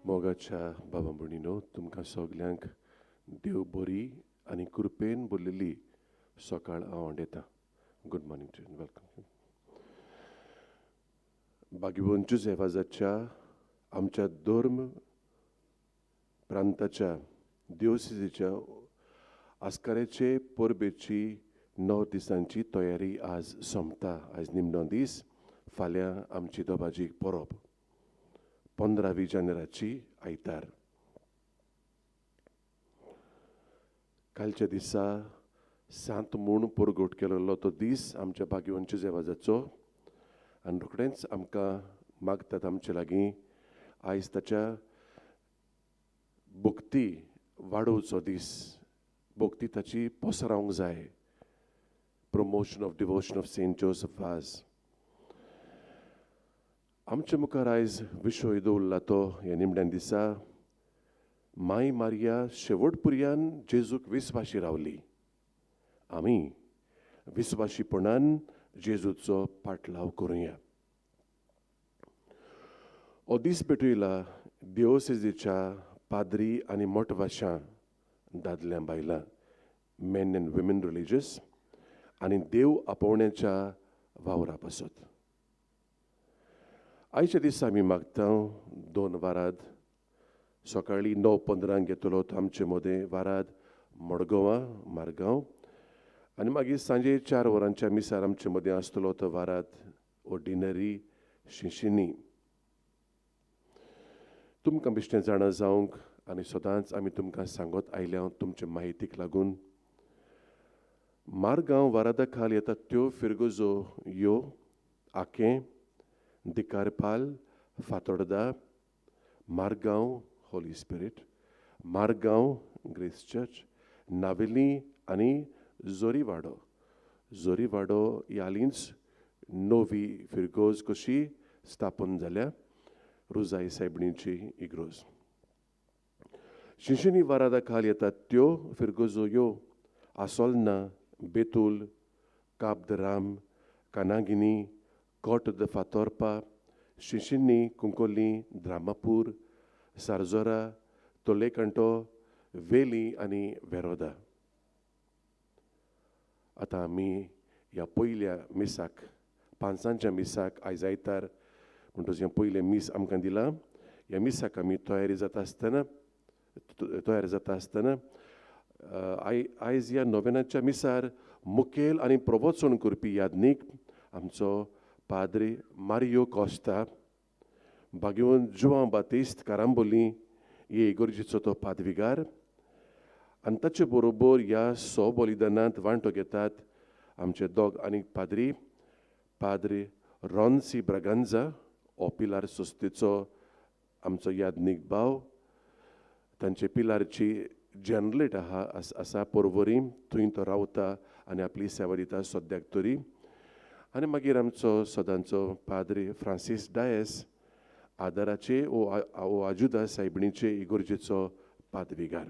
मोगाच्या बाबा भयणीनो तुमकां सगल्यांक देव बरी आनी कृपेन भरलेली सकाळ हांव दितां. Good morning to welcome. भाग्यवन जुझेवाजाच्या आमच्या धर्म प्रांताच्या दिवसिसेच्या आस्कारेचे परबेची 9 दिसांची तयारी आज सोंपता. आयज निमणो दीस, फाल्यां आमची दोबाजी परब 15 जानेराची आयतार. कालच्या दिसा सांत म्हूण परगट केलेलो तो दीस आमच्या भाग्यवंत जुझेवाजाचो आनी रोखडेंच आमकां मागतात आमचे लागीं आयज ताच्या भक्ती वाडोवचो दीस. भक्ती ताची पसरावंक जाय. Promotion of devotion of saint Joseph was. आमचे मुखार आयज विशय दवरला तो ह्या निमण्या दिसा माय मारिया शेवटपर्यान जेजूक विस्वाशी रावली. आमी विस्वाशीपणान जेजूचो पाटलाव करुया. हो दीस भेटयला दिओसेजीच्या पाद्री आनी मोठवाशां दादल्या बायलां, मेन एंड विमेन रिलिजियस आनी देव आपोवण्याच्या वावरा पासत. आयच्या दिसा आमी मागता 2 वाराद सकाळीं 9:15 घेतलो आमचे मदें वाराद मडगांवां मारगांव आनी मागीर सांजे 4 वरांच्या मिसार आमचे मदें आसतलो तो वाराद ऑर्डिनरी शिंशिनी. तुमकां बेश्टें जाणा जावंक आनी सदांच आमी तुमकां सांगत आयल्या तुमचे म्हायतीक लागून मारगांव वारादा खाल येता त्यो फिरगोजो यो आकें, Dicarpale, Fatorda, Margao Holy Spirit, Margao Grace Church, Navelim आनी जोरीवाडो. जोरीवाडो हालींच नवी फिरगोज कशी स्थापन जाल्या रुजाई सायबणीची इग्रोज. शिंशिनी वारादा खाल येतात त्यो फिरगोजो यो आसोलना, बेतूल, काब the Ram, कानागिनी, coat the Fatorpa, शिंशिनी, Cuncolim, द्रामापूर, सारजोरा, तोलेकांटो, वेली आनी वेरोदा. आतां आमी ह्या पयल्या मिसाक 5 मिसाक आयज आयतार म्हणटच हें पयलें मीस आमकां दिलां. ह्या मिसाक आमी तयार जाता आसतना आयज ह्या नोवेनाच्या मिसार मुखेल आनी प्रवचन करपी यादनीक आमचो पाद्री मारियो कॉस्ता, भाग्यवंत जुआंव बातिस्त कारांबोली हे इगोर्जेचो तो पादविगार आनी ताचे बरोबर ह्या बलिदानांत वांटो घेतात आमचे दोग आनीक पाद्री, पाद्री रॉन्सी ब्रागांजा हो पिलार सोस्तेचो आमचो यादनीक भाव. तांचे पिलारची जनरलेट आसा पर्वरी, थंय तो रावता आनी आपली सेवा दिता सद्याक तरी. आनी मागीर आमचो सदांचो पाद्री फ्रांसीस डायस आदाराचे ओ आजुदा सायबणीचे इगोर्जेचो पादविगार.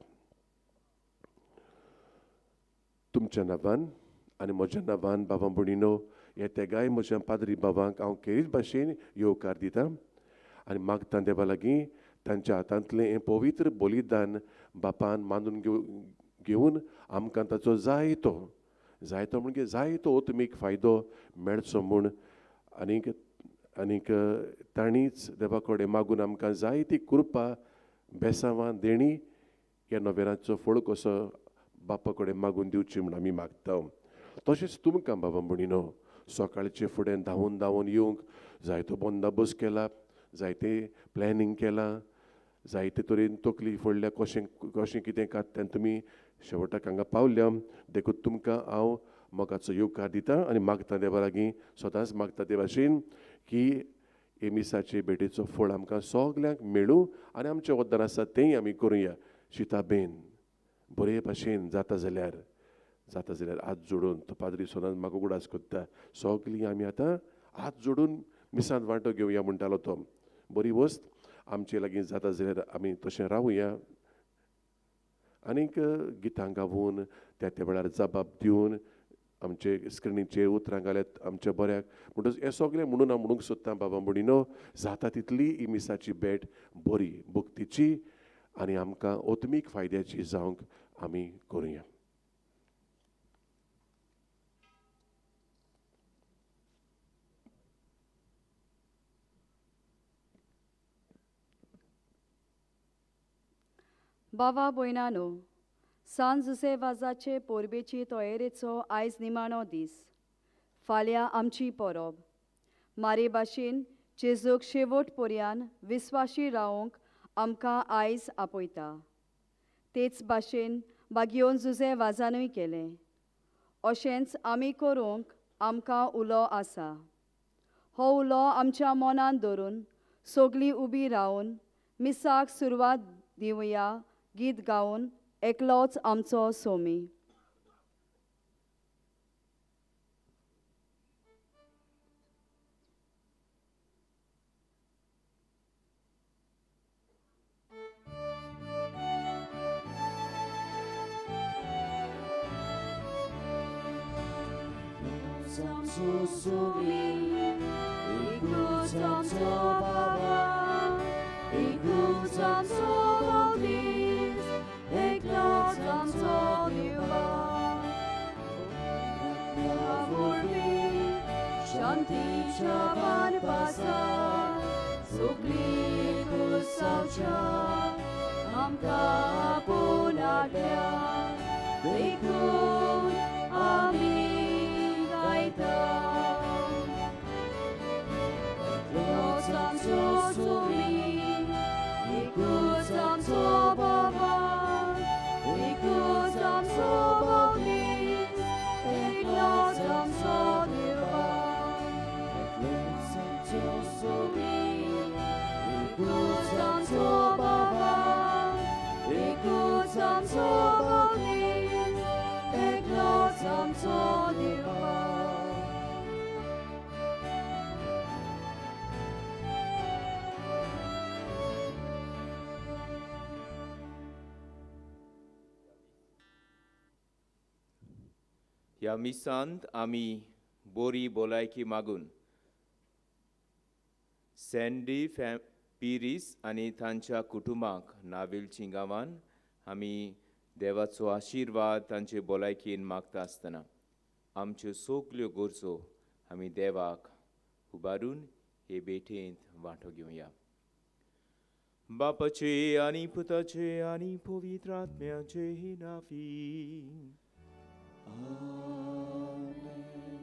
तुमच्या नांवान आनी म्हज्या नांवान बाबा भयणीनो हे तेगाय म्हज्या पाद्री बाबांक हांव खेरीत भाशेन येवकार दितां आनी मागतां देवा लागीं तांच्या हातांतलें हें पवित्र बलिदान बापान मानून घेवन आमकां ताचो जायतो म्हणजे जायतो ओतमीक फायदो मेळचो म्हूण आनीक तांणीच देवा कडेन मागून आमकां जायती कृपा बेसांवां देणी ह्या नोवेनाचो फळ कसो बापा कडेन मागून दिवची म्हूण आमी मागता. तशेंच तुमकां बाबा भयणीनो सकाळचे फुडें धांवून येवंक जायतो बंदोबस्त केला, जायते प्लॅनिंग केलां, जायते तरेन तकली फोडल्या कशें कितें कात तें तुमी शेवटाक हांगा पावल्या. देखून तुमकां हांव मोगाचो येवकार दितां आनी मागतां देवा लागीं सदांच मागता ते भाशेन की हे मिसाचे भेटेचो फळ आमकां सगल्यांक मेळूं आनी आमचें वतन आसा तेंय आमी करुया. शिताबेन बरे भाशेन जाता जाल्यार हात जोडून तो पाद्री सदांच म्हाका उगडास कोत्ता सगलीं आमी आतां हात जोडून मिसांत वांटो घेवया म्हणटालो तो. बरी वस्त आमचे लागीं जाता जाल्यार आमी तशें रावया आनीक गितां गावून त्या वेळार जबाब दिवन आमचे स्क्रिनीचेर उतरां घाल्यात आमच्या बऱ्याक म्हणटच हें सगळें म्हणून हांव म्हणूंक सोदतां बाबा म्हणिनो जाता तितली ही मिसाची भेट बरी भक्तीची आनी आमकां ओतमीक फायद्याची जावंक आमी करुया. भावा भयणानो, सांज जुसेवाजाचे पोरबेची तयारेचो आयज निमाणो दीस. फाल्यां आमची परब. मारे भाशेन जेजूक शेवट पर्यान विस्वाशी रावंक आमकां आयज आपयता. तेच भाशेन बागयोन जुसेवाजानूय केलें. अशेंच आमी करूंक आमकां उलो आसा. हो उलो आमच्या मनान धरून सगळीं उबी रावन मिसाक सुरवात दिवया गीत गावन एकलोच आमचो Somi. Amco somi, ikut amco baba, ikut amco baudis, ikut amco diva. Vorbi, shanti chavan pasa, sukli kusaucha, amka punadya, ikut ami. ह्या मिसांत आमी बरी भलायकी मागून सँडी पिरीस आनी तांच्या कुटुंबाक नाविलची गांवान आमी देवाचो आशिर्वाद तांचे भलायकेन मागता आसतना आमच्यो सगल्यो गरजो आमी देवाक उबारून हे बेठेंत वांटो घेवया. बापाचे आनी पुताचे आनी पवित्र आत्म्याचे नावी.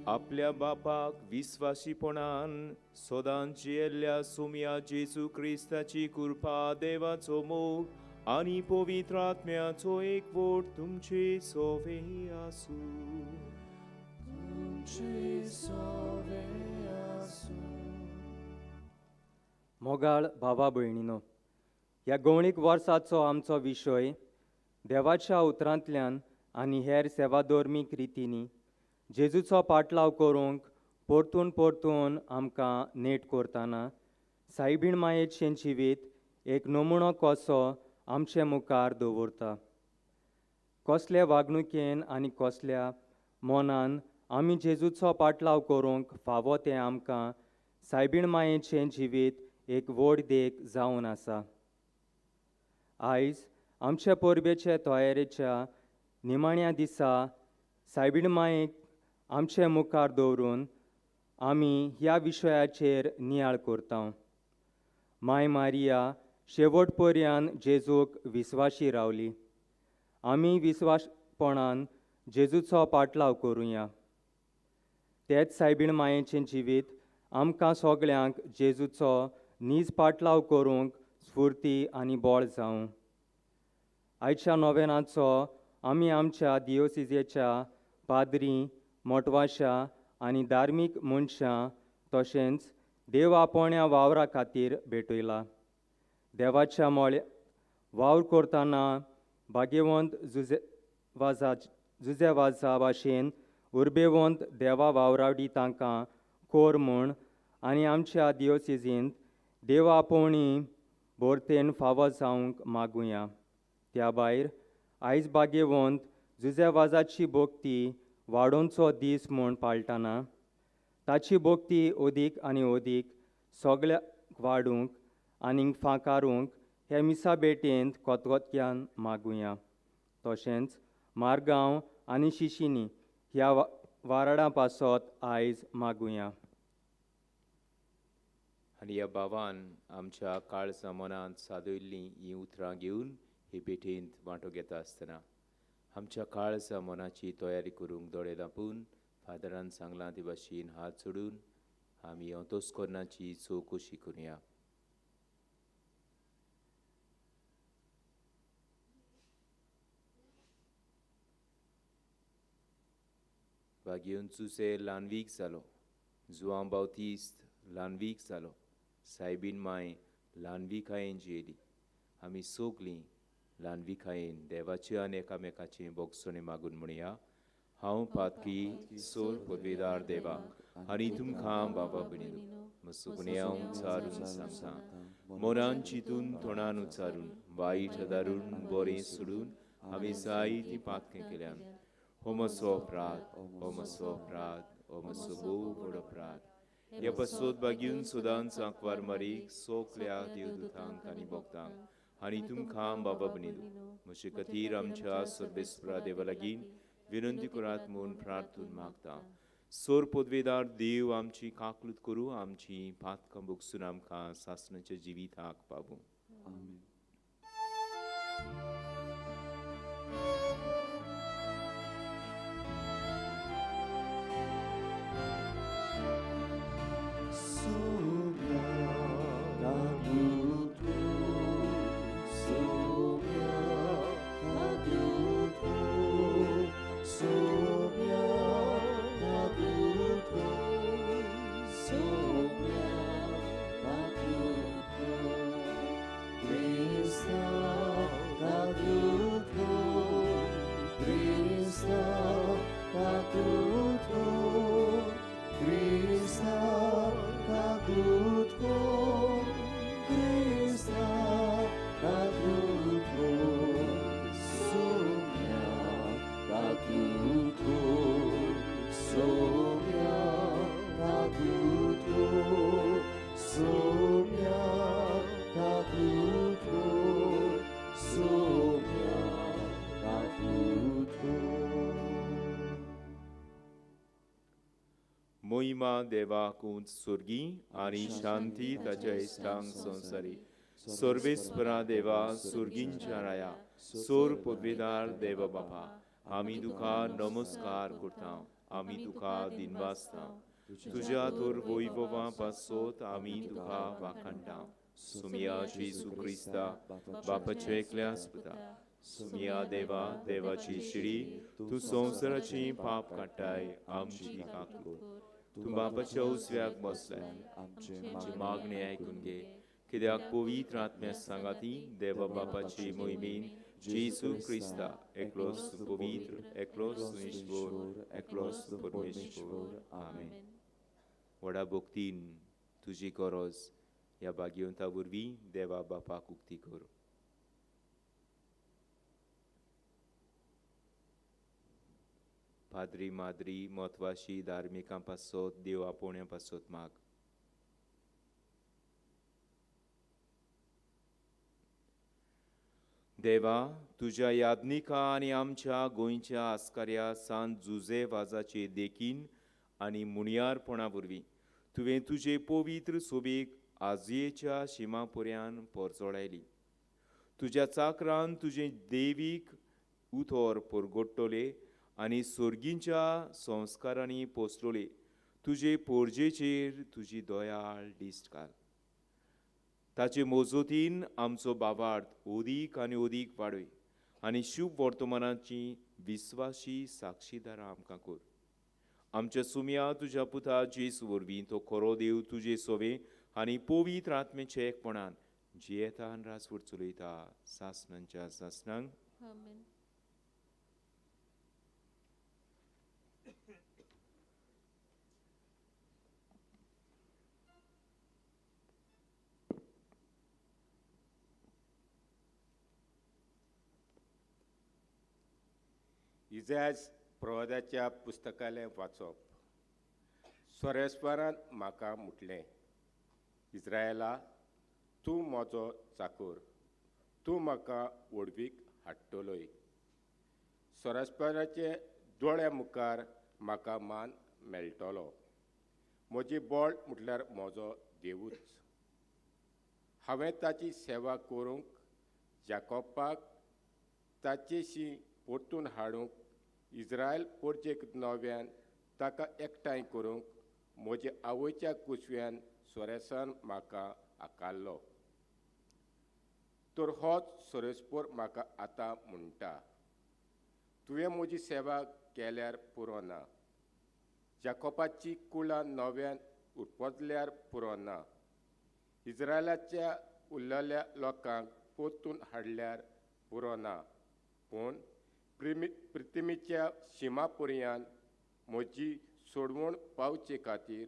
आपल्या बापाक विस्वासीपणान सदांच येल्ल्या सोम्या जेजू क्रिस्ताची कृपा देवाचो मोग आनी पवित्र आत्म्याचो एकवट तुमचे सोवे आसूं. मोगाळ भावा भयणीनो, ह्या गवळीक वर्साचो आमचो विशय देवाच्या उतरांतल्यान आनी हेर सेवाधर्मीक रितींनी जेजूचो पाटलाव करूंक परतून परतून आमकां नेट करतना सायबीण मायेचें जिवीत एक नमुनो कसो आमचे मुखार दवरता. कसले वागणुकेन आनी कसल्या मोनान आमी जेजूचो पाटलाव करूंक फावो तें आमकां सायबीण मायेचें जिवीत एक व्हड देख जावन आसा. आयज आमचे परबेचे तयारेच्या निमाण्या दिसा सायबीण मायेक आमचे मुखार दवरून आमी ह्या विशयाचेर नियाळ करता. माय मारिया शेवट पर्यान जेजूक विस्वाशी रावली. आमी विस्वासपणान जेजूचो पाटलाव करुया. तेच सायबीण मायेचें जिवीत आमकां सगळ्यांक जेजूचो नीज पाटलाव करूंक स्फूर्ती आनी बळ जावं. आयच्या नोवेनाचो आमी आमच्या दियोसिजेच्या पाद्री, मोटवाशा आनी धार्मीक मनशां तशेंच देव आपोवण्या वावरा खातीर भेटयला. देवाच्या मोळ्या वावर करतना भाग्यवंत जुजेवाजा भाशेन उर्बेवंत देवा वावरावडी तांकां कोर म्हूण आनी आमच्या दियोसिजींत देव आपोवणी बोरतेन फावो जावंक मागुया. त्या भायर आयज भाग्यवंत जुजेवाजाची भक्ती वाडोवचो दीस म्हूण पाळटना ताची भोक्ती ओदीक आनी ओदीक सगळ्याक वाडूंक आनीक फांकारूंक हे मिसा बेटेंत कोतकोतक्यान मागुया. तशेंच मारगांव आनी शिशिनी ह्या वाराडां पासत आयज मागुया. आनी ह्या भावान आमच्या काळजा मनांत सादयल्लीं हीं उतरां घेवन हे भेटेंत वांटो घेता आसतना आमच्या काळजा मनाची तयारी करूंक दोळे धांपून फादरान सांगलां ते भाशेन हात जोडून आमी अंतस्करणाची चवकशी करुया. Bagiunzuse ल्हानवीक जालो, जुआं बावतिस्त ल्हानवीक जालो, सायबीन माय ल्हानविकायेन जियेली. आमी सगलीं ल्हानविकायेन देवाचे आनी एकामेकाचें बोगसणे मागून म्हणया. हांव पातकी सोर पदवेदार देवाक आनी तुमकां बाबा भयणीनो मसुगण्या उच्चारून सांगता. मोनान चिंतून तोंडान उच्चारून वायट दारून बरें सोडून आमी जायतीं पातकां केल्यान. हो म्हजो अपराध, हो म्हजो अपराध, हो म्हजो भोव व्हड अपराध. ह्या पासत बागीन सदांच सांकवार मारीक सोगल्या देवदूतांक आनी भक्तांक आनी तुमकां बाबा भयणीनो म्हजे खातीर आमच्या सर्वेस्परा देवा लागीं विनंती करात म्हूण प्रार्थून मागता. सोर पदवेदार देव आमची काकलूत करूं, आमची पातकां भोगसून आमकां सासणाच्या जिविताक पावूं. आमेन. मोहिमा देवाक उंच सुर्गी आनी शांती ताच्या इश्टांक संवसारी. सर्वेस्परा देवा सुर्गींच्या राया, सोर पदवेदार देव बापा, आमी तुका नमस्कार करता, आमी तुका दिनवासता. तुज्या थोर वैभवा पासत आमी तुका वाखाणटा. सुमिया जेजू क्रिस्ता बापाचे एकल्या आस्पता. सुमिया देवा देवाची शिडी, तूं संवसाराची पाप काडटाय आमची काकूट. तूं बापाच्या उजव्याक बसलाय, आमची मागणी आयकून घे. कित्याक पवित्र आत्म्या सांगाती देवा बापाची मोहिमेन जेजू क्रिस्ता एकलोच पवित्र, एकलोच ईश्वर, एकलोच परमेश्वर. आमेन. व्हडा भक्तीन तुजी गरज ह्या भाग्यवंता वरवीं देवा बापाक उक्ती कर. पाद्री माद्री म्हत्वाची धार्मिकां पासत देव आपोवण्या पासत माग. देवा, तुज्या याज्ञिका आनी आमच्या गोंयच्या आस्कार्या सांत जुझेवाजाचे देखीन आनी मुणयारपणा वरवीं तुवें तुजे पवित्र सोबेक आजयेच्या शिमापर्यान परजोडायली. तुज्या चाकरान तुजें देवीक उतर परगट्टले आनी सर्गींच्या संस्कारांनी पोसलोले. तुजे पोरजेचेर तुजी दयाळ दिश्ट घाल. ताचे मोजोतीन आमचो बाबार्थ ओदीक आनी ओदीक वाडय आनी शुभ वर्तमानाची विस्वासी साक्षीदारां आमकां कर. आमच्या सुम्या तुज्या पुता जेजू वरवीं तो खरो देव तुजे सोवे आनी पवित्र आत्मेचे एकपणान जियेता आनी राजवट चलयता सासणांच्या सासणांक. आमेन. इजाज प्रवादाच्या पुस्तकालें वाचप सोरेस्परान म्हाका म्हटलें, इस्रायला, तूं म्हजो चाकर, तूं म्हाका ओडवीक हाडटलोय. सोरेस्पराचे दोळ्या मुखार म्हाका मान मेळटलो. म्हजी बोड म्हटल्यार म्हजो देवूच. हांवें ताची सेवा करूंक, जाकोबाक ताचेशी परतून हाडूंक, इस्रायल परचेक नव्यान ताका एकठांय करूंक म्हजे आवयच्या कुशव्यान सोरेसान म्हाका आकारलो. तर होच सोरेस्पोर म्हाका आतां म्हणटा, तुवें म्हजी सेवा केल्यार पुरो ना, जाकोबाची कुळां नव्यान उरपतल्यार पुरो ना, इस्रायलाच्या उरलेल्या लोकांक परतून हाडल्यार पुरो ना, पूण प्रिथिवीच्या शिमापर्यंत म्हजी सोडवण पावचे खातीर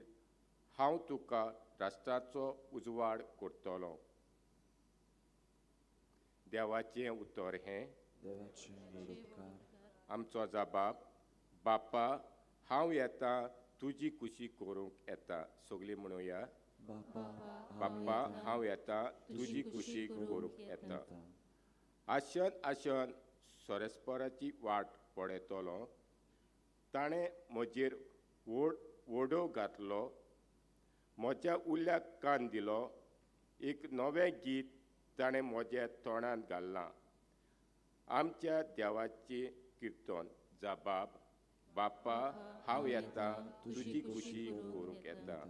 हांव तुका राष्ट्राचो उजवाड करतलों. देवाचें उतर हें, आमचो जबाब, बापा, हांव येता तुजी खुशी करूंक येता. सगळीं म्हणुया, बापा, हांव येता तुजी खुशी करूंक येता. आशन आशन सोरेस्पराची वाट पळयतलो. ताणें म्हजेर वडो घातलो, म्हज्या उल्याक कान दिलो. एक नवें गीत ताणें म्हज्या तोंडांत घाल्लां, आमच्या देवाचें किर्तन. जबाब, बापा, हांव येता तुजी खुशी करूंक येता.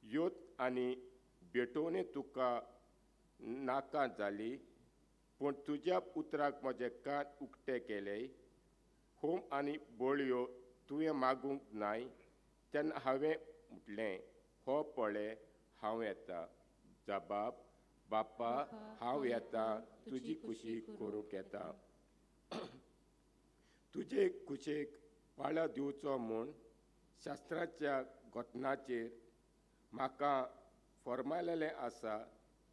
योत आनी भेटोवनी तुका नाका जाली, पूण तुज्या पुत्राक म्हजे कान उक्ते केले. होम आनी बोळयो तुवें मागूंक नाय, तेन्ना हांवें म्हटलें, हो पळय हांव येता. जबाब, बापा, हांव येता तुजी खुशी करूंक येता. तुजे कुशेक पाळो दिवचो म्हूण शास्त्राच्या घटनाचेर म्हाका फर्मायलेलें आसा.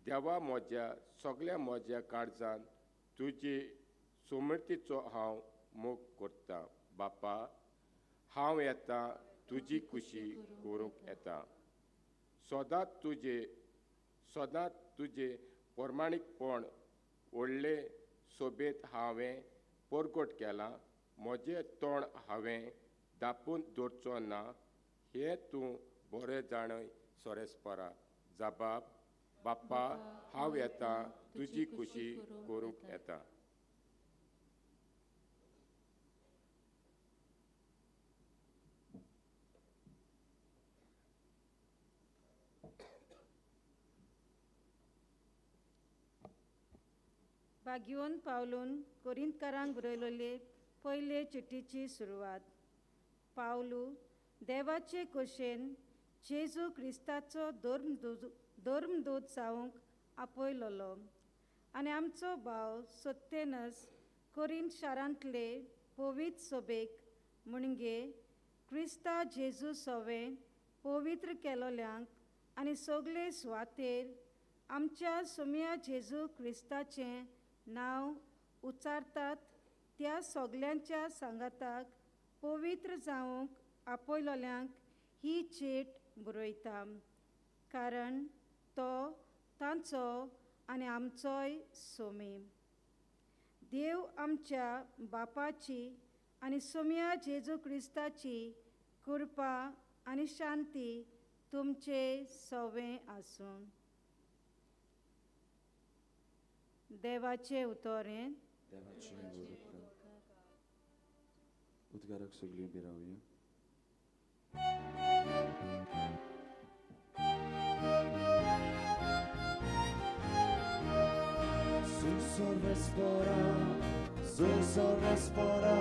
देवा, म्हज्या काळजान तुजे समर्थीचो हांव मोग करता. बापा, हांव येता तुजी खुशी करूंक येता. सदांच तुजे प्रमाणीकपण व्हडले सोबेत हांवें परगट केलां. म्हजें तोंड हांवें धांपून दवरचो ना, हें तूं बरें जाणय सोरेस्परा. जबाब, बापा, हांव येता तुजी खुशी करूंक येता. भाग्योन पावलून कोरिंतकारांक बरयलेले पयले चिठ्ठीची सुरवात. पावलू देवाचे कुशेन जेजू क्रिस्ताचो धर्मदूत जावंक आपयलोलो आनी आमचो भाव सोत्तेनस कोरिंत शारांतले पवित्र सोबेक म्हणजे क्रिस्ता जेजू सोवें पवित्र केलोल्यांक आनी सगळे सुवातेर आमच्या सोम्या जेजू क्रिस्ताचें नांव उच्चारतात त्या सगल्यांच्या सांगाताक पवित्र जावंक आपयलोल्यांक ही चीट बरयता, कारण तो तांचो आनी आमचोय सोमी. देव आमच्या बापाची आनी सोम्या जेजू क्रिस्ताची कृपा आनी शांती तुमचे सवें आसूं. देवाचे उतोरें, उद्गाराक सगळीं बिरावया. Sui sorvespora, sui sorvespora,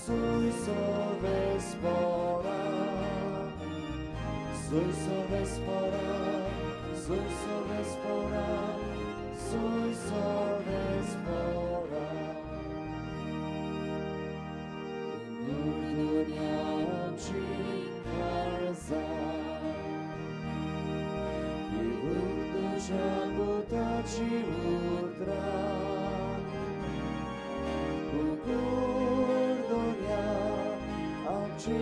sui sorvespora, sui sorvespora, sui sorvespora, sui sorvespora. Nurduniaci karza, i vântușa butaci utra, cu cordonia तुझी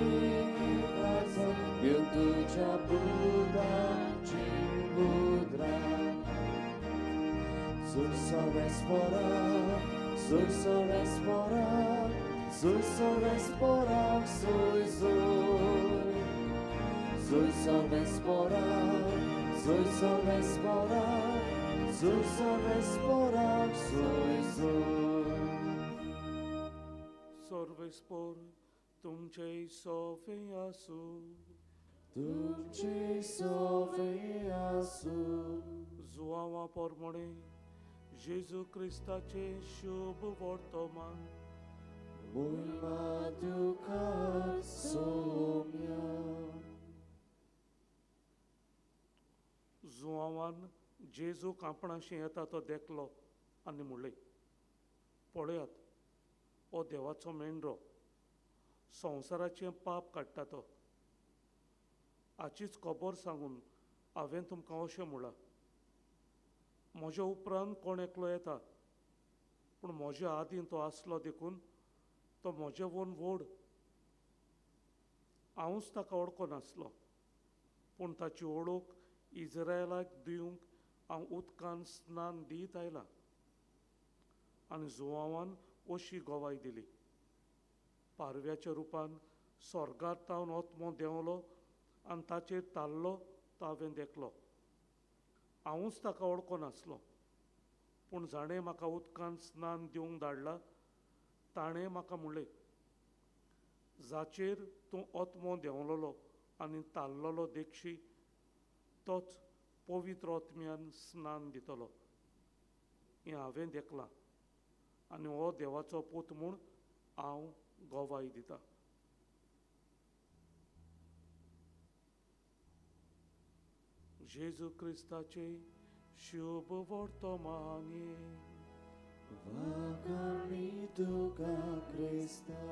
काळजा घेऊन तुझ्या बुदाची मुद्रा Sulso respora, sulso respora, sulso respora, sui sui. Sulso respora, sulso respora, sulso respora, sui sui. Sorvespor, तुमचे सोफे असू तुमचे सोफे असू जुआवा पोरमोणे जेजू क्रिस्ताचे शुभ वर्तमान मुळमा तुका सोम्या जुआवान जेजू कांपणाशी येता तो देखलो आनी म्हणले पळयात हो देवाचो मेंढरो संवसाराचें पाप काडटा तो हाचीच खबर सांगून हांवें तुमकां अशें म्हणलां म्हज्या उपरांत कोण एकलो येता पूण म्हज्या आदीं तो आसलो देखून तो म्हजे वन व्हड हांवूच ताका वळखो नासलो पूण ताची वळख इस्रायलाक दिवंक हांव उदकान स्नान दीत आयलां आनी जुआवान अशी गोवाय दिली पारव्याच्या रुपान स्वर्गांत तावन ओतमो देंवलो आनी ताचेर ताल्लो तो हांवें देखलो हांवूच ताका वळखो नासलो पूण जाणें म्हाका उदकान स्नान दिवंक धाडला ताणें म्हाका म्हणलें जाचेर तूं ओतमो देंवलोलो आनी ताल्लोलो देखशी तोच पवित्र ओतम्यान स्नान दितलो हें हांवें देखलां आनी हो देवाचो पूत म्हूण हांव गोवाई दितां जेजू क्रिस्ताचे शुभ वर्तमाने वाकामी तुका क्रिस्ता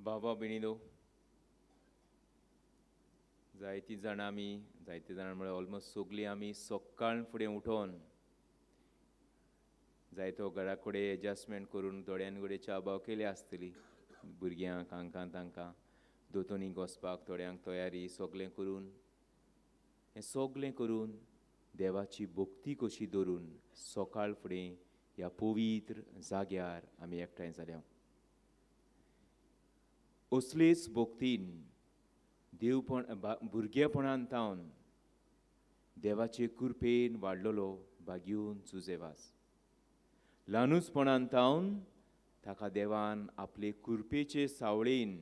बाबा भयणीनो जायतीं जाणां आमी जायते जाणां म्हळ्यार ऑलमोस्ट सगलीं आमी सकाळ फुडें उठोन जायतो घरा कडेन एडजस्टमेंट करून थोड्यांनी कडेन चाबाव केली आसतली भुरग्यांक हांकां तांकां दोतोनीक वचपाक थोड्यांक तयारी सगळें करून हें सगळें करून देवाची भक्ती कशी धरून सकाळ फुडें ह्या पवित्र जाग्यार आमी एकठांय जाल्या असलेच भक्तीन देवपण भुरगेपणान तावन देवाचे कृपेन वाडलेलो भाग्यून सुजेवास ल्हानूचपणान तावन ताका देवान आपले कृपेचे सावळेन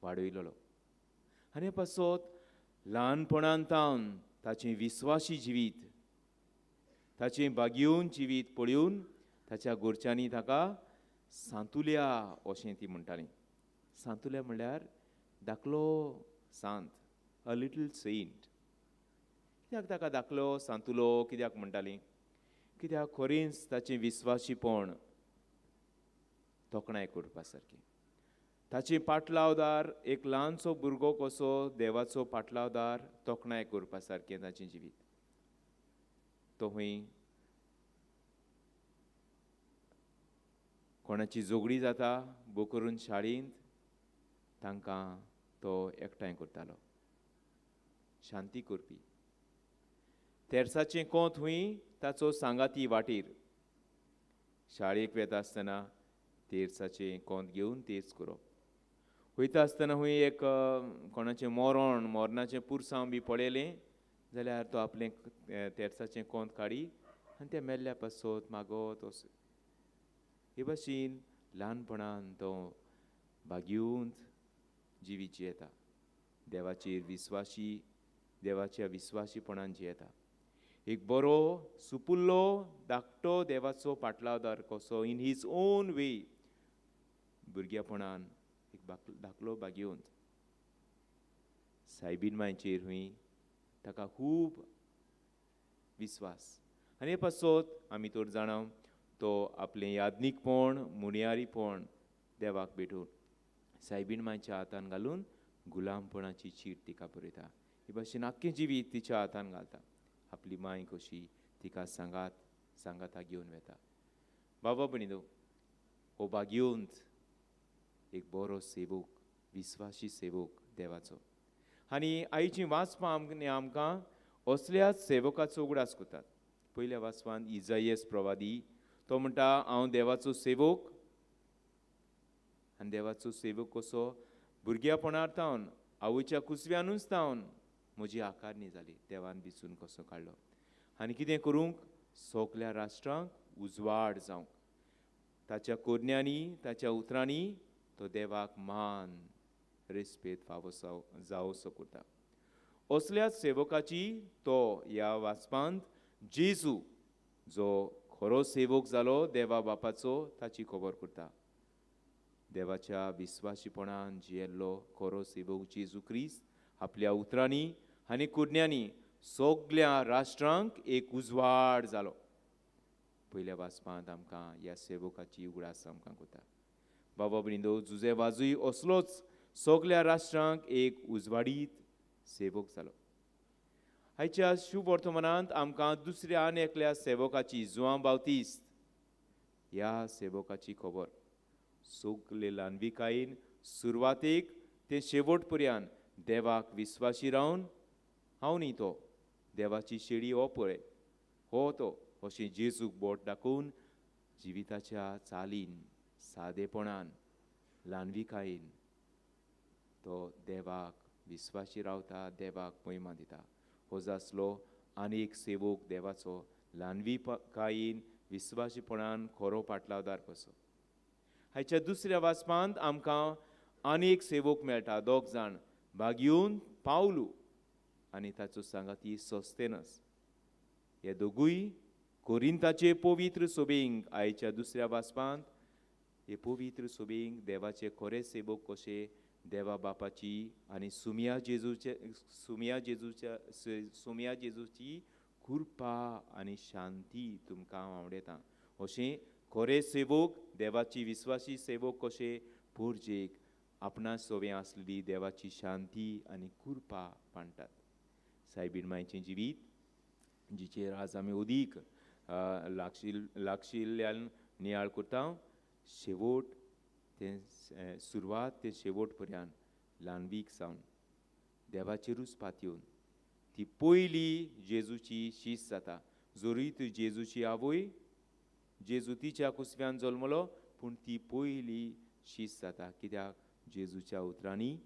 वाडयलेलो आनी पासत ल्हानपणान तावन ताचें विस्वासी जिवीत ताचें भाग्यून जिवीत पळोवन ताच्या घरच्यांनी ताका सांतुल्या अशें ती म्हणटालीं सांतुल्या म्हणल्यार धाकलो सांत अ लिटल सेंट कित्याक ताका धाकलो सांतुलो कित्याक म्हणटालीं कित्याक खरेंच ताचें विस्वासीपण तोखणाय करपा सारकें ताचें पाटलावदार एक ल्हानसो भुरगो कसो देवाचो पाटलावदार तोखणाय करपा सारकें ताचें जिवीत तो हूंय कोणाची जोगडी जाता बो करून शाळेंत तांकां तो एकठांय करतालो शांती करपी तेर्साचें कोंत हूंय ताचो सांगाती वाटेर शाळेक वेता आसतना तेर्साचें कोंत घेवन तेर्स करप वयता आसतना हूंय एक कोणाचें मरणाचें पुरसांव बी पळयलें जाल्यार तो आपलें तेर्साचें कोंत काडी आनी तें मेल्ल्या पासत मागोत वच हे भाशेन ल्हानपणान तो भाग्यूंत जिवीत जियेता देवाचेर विस्वासी देवाच्या विस्वासीपणान जियेता एक बरो सुपुल्लो धाकटो देवाचो पाटलावदार कसो इन हीज ओन वे भुरग्यापणान एक धाकलो भाग्यूंत सायबीन मांयचेर हूंय ताका खूब विस्वास आनी पासत आमी तर जाणां तो आपले यादनीकपण मुनियारीपण देवाक भेटून सायबीण मांयच्या हातान घालून गुलामपणाची चीट तिका बरयता. हे भाशेन आख्खें जिवीत तिच्या हातान घालता. आपली मांय कशी तिका सांगाता घेवन वेता. बाबा भयणीनो, हो भाग्योंत एक बरो सेवक, विस्वासी सेवक देवाचो. आनी आयची वाचपां आमकां असल्याच सेवकाचो उगडास करतात. पयल्या वाचपांत इजायस प्रवादी तो म्हणटा, हांव देवाचो सेवक आनी देवाचो सेवक कसो भुरग्यापणांत तावन आवयच्या कुसव्यानूच तावन म्हजी आकारणी जाली. देवान दिसून कसो काडलो आनी कितें करूंक सगल्या राष्ट्रांक उजवाड जावंक. ताच्या कोरण्यांनी ताच्या उतरांनी तो देवाक मान रेस्पेद फावो जावोसो करता. असल्याच सेवकाची तो ह्या वाचपांत जेजू जो खरो सेवक जालो देवा बापाचो ताची खबर करता. देवाच्या विस्वासीपणान जियेल्लो खरो सेवक जेजू क्रिस्त आपल्या उतरांनी आनी कुडण्यांनी सगल्या राष्ट्रांक एक उजवाड जालो. पयल्या वाचपांत आमकां ह्या सेवकाची उगडास आमकां करता. बाबा भयणीनो, जुजे वाजूय असलोच सगल्या राष्ट्रांक एक उजवाडीत सेवक जालो. आयच्या शुभ वर्तमानांत आमकां दुसऱ्या आनी एकल्या सेवकाची जुआं बावतिस्त ह्या सेवकाची खबर सगले ल्हानविकायेन सुरवातेक ते शेवट पर्यंत देवाक विस्वासी रावन हांव न्ही तो देवाची शेळी हो पळय हो तो अशें जेजूक बोट दाखोवन जिविताच्या चालीन सादेपणान ल्हानविकायेन तो देवाक विस्वासी रावता, देवाक महिमा दिता. हो जासलो आनी एक सेवक देवाचो ल्हानविकायेन विस्वासीपणान खरो पाटलावदार कसो. हाच्या दुसऱ्या वाचपांत आमकां आनी एक सेवक मेळटा. दोग जाण भाग्योन पावलू आनी ताचो सांगाती सोस्तेनस. हे दोगूय कोरिंताचे पवित्र सोबेंक आयच्या दुसऱ्या वाचपांत हे पवित्र सोबेंक देवाचे खरे सेवक कशे देवा बापाची आनी सुमिया जेजूची कृपा आनी शांती तुमकां हांव आवडेता. अशें खरे सेवक देवाची विस्वासी सेवक कशे पुर्जेक आपणा सोबे आसलेली देवाची शांती आनी कृपा पाणटात. सायबीण मांयचें जिवीत जिचेर आज आमी अदीक लागशिल्ल्यान नियाळ करता. शेवट ते सुरवात ते शेवट पर्यंत ल्हानवीक सावन देवाचेरूच पातयेवन ती पयली जेजूची शीस जाता. जोरी ती जेजूची आवय जेजू तिच्या कुसव्यान जल्मलो पूण ती पयली शीस जाता कित्याक जेजूच्या उतरांनी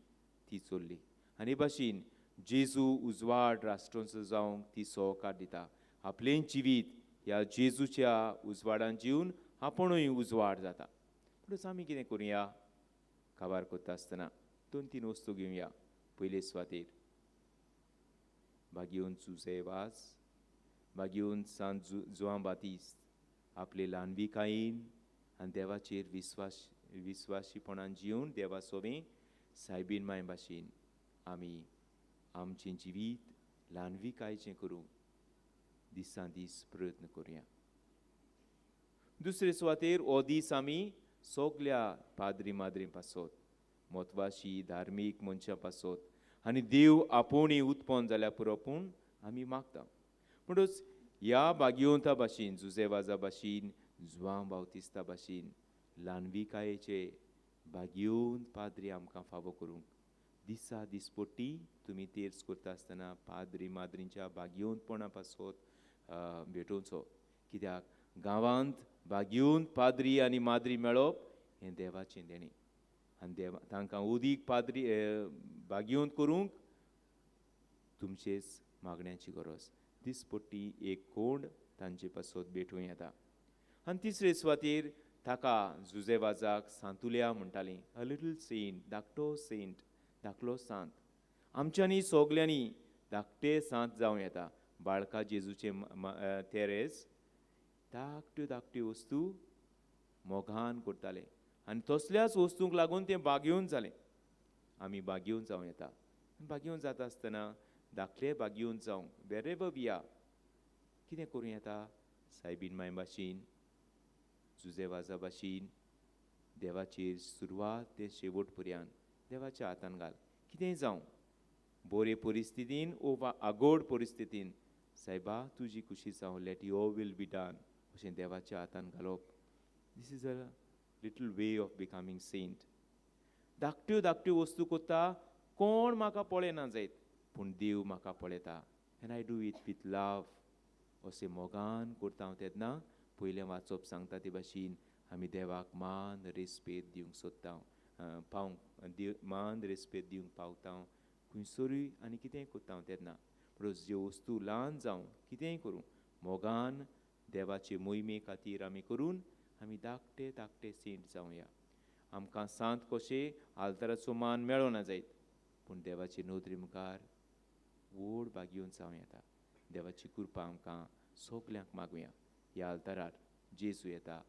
ती चल्ली. आनी भाशेन जेजू उजवाड राष्ट्रांचो जावंक ती सहकार दिता. आपलें जिवीत ह्या जेजूच्या उजवाडान जिवन आपुणूय उजवाड जाता. म्हणून आमी कितें करुया काबार करता आसतना 2-3 वस्तू घेवया. पयले सुवातेर भाग्योन जुजे वाज भाग्योन सांत जुआं बातिस्त आपले ल्हानविकायेन आनी देवाचेर विस्वासीपणान जिवन देवा सोबे सायबीण मांय भाशेन आमी आमचें जिवीत ल्हानविकायेचें करूंक दिसान दीस प्रयत्न करुया. दुसरे सुवातेर हो दीस आमी सगल्या पाद्री माद्री पासत म्हत्वाची धार्मीक मनशां पासत आनी देव आपुणूय उत्पन्न जाल्या पुरो पूण आमी मागता. म्हणटच ह्या भाग्योंता भाशेन जुजेवाजा भाशेन जुआं बावतिस्ता भाशेन ल्हानविकायेचे भाग्योंत पाद्री आमकां फावो करूंक दिसा दिसपट्टी तुमी तेर्स करता आसतना पाद्री माद्रींच्या भाग्योंतपणा पासत भेटोवचो. कित्याक गांवांत भाग्योंत पाद्री आनी माद्री मेळप हें देवाचें देणें आनी तांकां अदीक पाद्री भाग्योंत करूंक तुमचेच मागण्याची गरज. दिसपट्टी एक कोण तांचे पासत भेटूं येता. आनी तिसरे सुवातेर ताका जुजेवाजाक सांतुल्या म्हणटालीं. अ लिटल सेंट धाकटो सांत. आमच्यांनी सगल्यांनी धाकटे सांत जावं येता. बाळका जेजूचे तेरेस धाकट्यो वस्तू मोगान करताले आनी तसल्याच वस्तूंक लागून तें बागेवन जालें. आमी बागेवन जावं येता. बागेवन जाता आसतना धाकटे बागेवन जावंक वेरेवर वी आर कितें करूं येता सायबीण मांय भाशेन जुजेवाजा भाशेन देवाचेर सुरवात ते शेवट पर्यंत देवाच्या हातान घाल. कितेंय जावं बरे परिस्थितीन वा आगोड परिस्थितीन सायबा तुजी खुशी जावं let your will be done अशें देवाच्या हातान घालप. This is a little way of becoming saint. धाकट्यो धाकट्यो वस्तू कोत्ता कोण म्हाका पळयना जायत पूण देव म्हाका पळयता and I do it with love अशें मोगान करता हांव तेन्ना पयलें वाचप सांगता ते भाशेन आमी देवाक मान रेस्पेद दिवंक सोदता मान रेस्पेद दिवंक पावता खंयसरूय आनी कितेंय कोत्ता हांव तेन्ना परस ज्यो वस्तू ल्हान जावं कितेंय करूं मोगान देवाचे मोहिमे खातीर आमी करून आमी धाकटे धाकटे सेंट जावया. आमकां सांत कशें आल्ताराचो मान मेळो ना जायत पूण देवाचे नोदरी मुखार व्हड भाग घेवन जावं येता. देवाची कृपा आमकां सगल्यांक मागुया. ह्या आल्तारार जेजू येता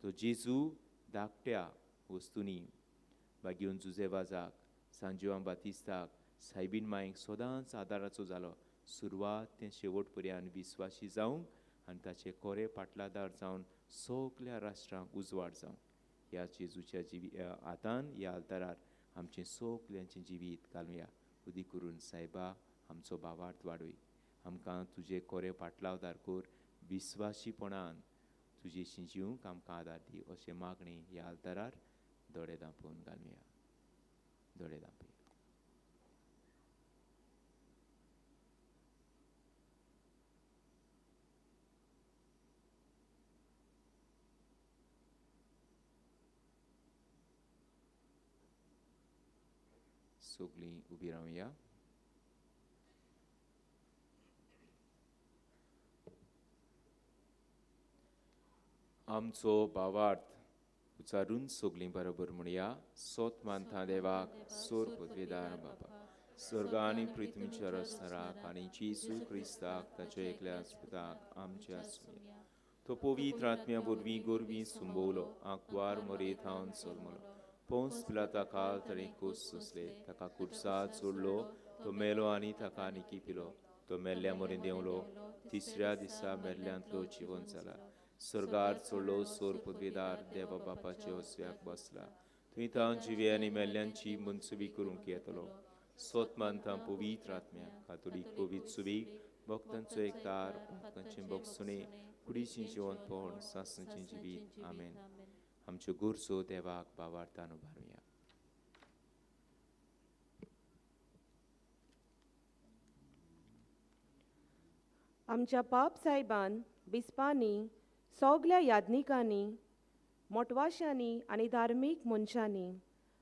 तो जेजू धाकट्या वस्तूंनी भाग्योन जुजेवाजाक सांजिवां बातिस्ताक सायबीन मायक सदांच आदाराचो जालो. सुरवात ते शेवट पर्यंत विस्वासी जावंक आनी ताचे कोरे पाटलादार जावन सगल्या राष्ट्रांक उजवाड जावं. ह्या जेजूच्या हातान ह्या आल्तारार आमचें सगल्यांचें जिवीत घालुया. उदी करून सायबा आमचो भावार्थ वाडय. आमकां तुजे कोरे पाटलावदार कर विस्वासीपणान तुजेशी जिवंक आमकां आदार दी अशें मागणें ह्या आल्तारार दोळे धांपून घालुया. दोळे धांपया. सगळीं उबी रावया. आमचो भावार्थ उचारून सगळीं बरोबर म्हणया. सोत मानता देवाक सोर पदवेदार बापा स्वर्गा आनी पृथ्वीचेर असणाराक आनी जेजू क्रिस्ताक ताच्या एकल्या पुताक आमच्या सुया तो पवित्र आत्म्या वरवीं गोरवीं सुंबवलो आंकवार मरेत हांवन सलमलो पोंस पिलाता काल तरी कूस सुसले ताका कुडसात सोडलो तो मेलो आनी ताका निकी पिलो तो मेल्ल्या मरेन देंवलो तिसऱ्या दिसा मेल्ल्यांतलो जिवन जाला स्वर्गार चडलो सोर पदवेदार देवा बापाच्या ओसव्याक बसला थंय तां जिवे आनी मेल्ल्यांची मनसुबी करूंक येतलो सोत मानता पवित्र आत्म्या कातोलीक पवित्र सुबीक भक्तांचो एकतार भक्तांचें भोगसुणें कुडीचें जिवंतपण सासणेचें जिवीत आमेन. आमच्यो गोरसो देवाक भावार्थान उबारुया. आमच्या पाप सायबान बिस्पांनी सगल्या याज्ञिकांनी मोटवाशांनी आनी धार्मीक मनशांनी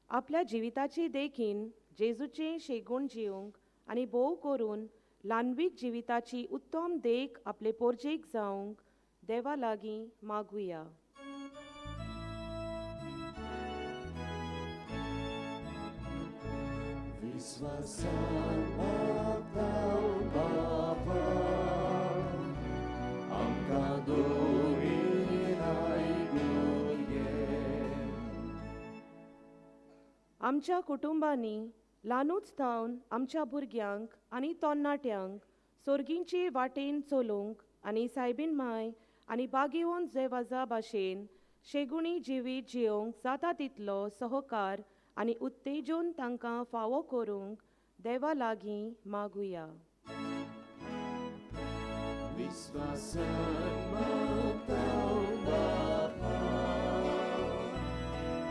आपल्या जिविताची देखीन जेजूचें शेगूण जिवंक आनी भोव करून ल्हानवीक जिविताची उत्तम देख आपले पोरजेक जावंक देवा लागीं मागुया. विश्वासान मागतां बापा आमकां दोरीन आयकून घे. आमच्या कुटुंबांनी ल्हानूच थावन आमच्या भुरग्यांक आनी तरणाट्यांक सोर्गींचे वाटेन चलोवंक आनी सायबीन माय आनी बागेवन जेवाजा भाशेन शेगुणी जिवीत जियोंक जाता तितलो सहकार आनी उत्तेजन तांकां फावो करूंक देवा लागीं मागुया. विश्वासान मागतां बापा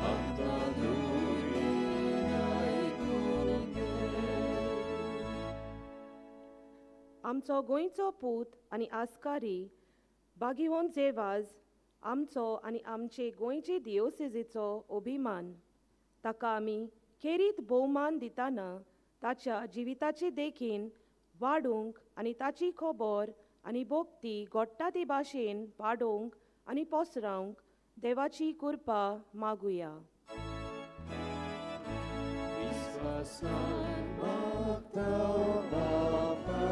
आमकां दोरीन आयकून घे. आमचो गोंयचो पूत आनी आस्कारी बागीवन जेवाज आमचो आनी आमचे गोंयचे दियोसेजीचो अभिमान ताका आमी खेरीत भोवमान दितना ताच्या जिविताचे देखीन वाडूंक आनी ताची खबर आनी भोक्ती घडटा ते भाशेन वाडोवंक आनी पसरावंक देवाची कृपा मागुया. विश्वासान मागतां बापा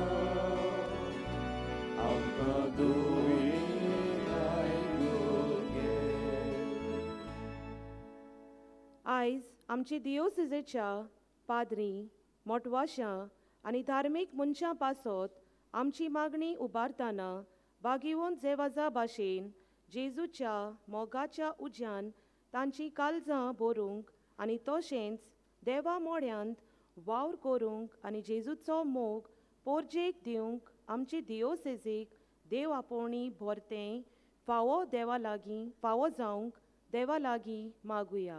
आमकां दोरीन आयकून घे. आयज आमचे दियोसेजेच्या पाद्री मोटवाशां आनी धार्मीक मनशां पासत आमची मागणी उबारतना बागीवन जेवाजा भाशेन जेजूच्या मोगाच्या उज्यान तांची काळजां भरूंक आनी तशेंच देवा मोड्यांत वावर करूंक आनी जेजूचो मोग पोरजेक दिवंक आमचे दियोसेजीक देव आपोवणी भरतें फावो देवा लागीं फावो जावंक देवा लागीं मागुया.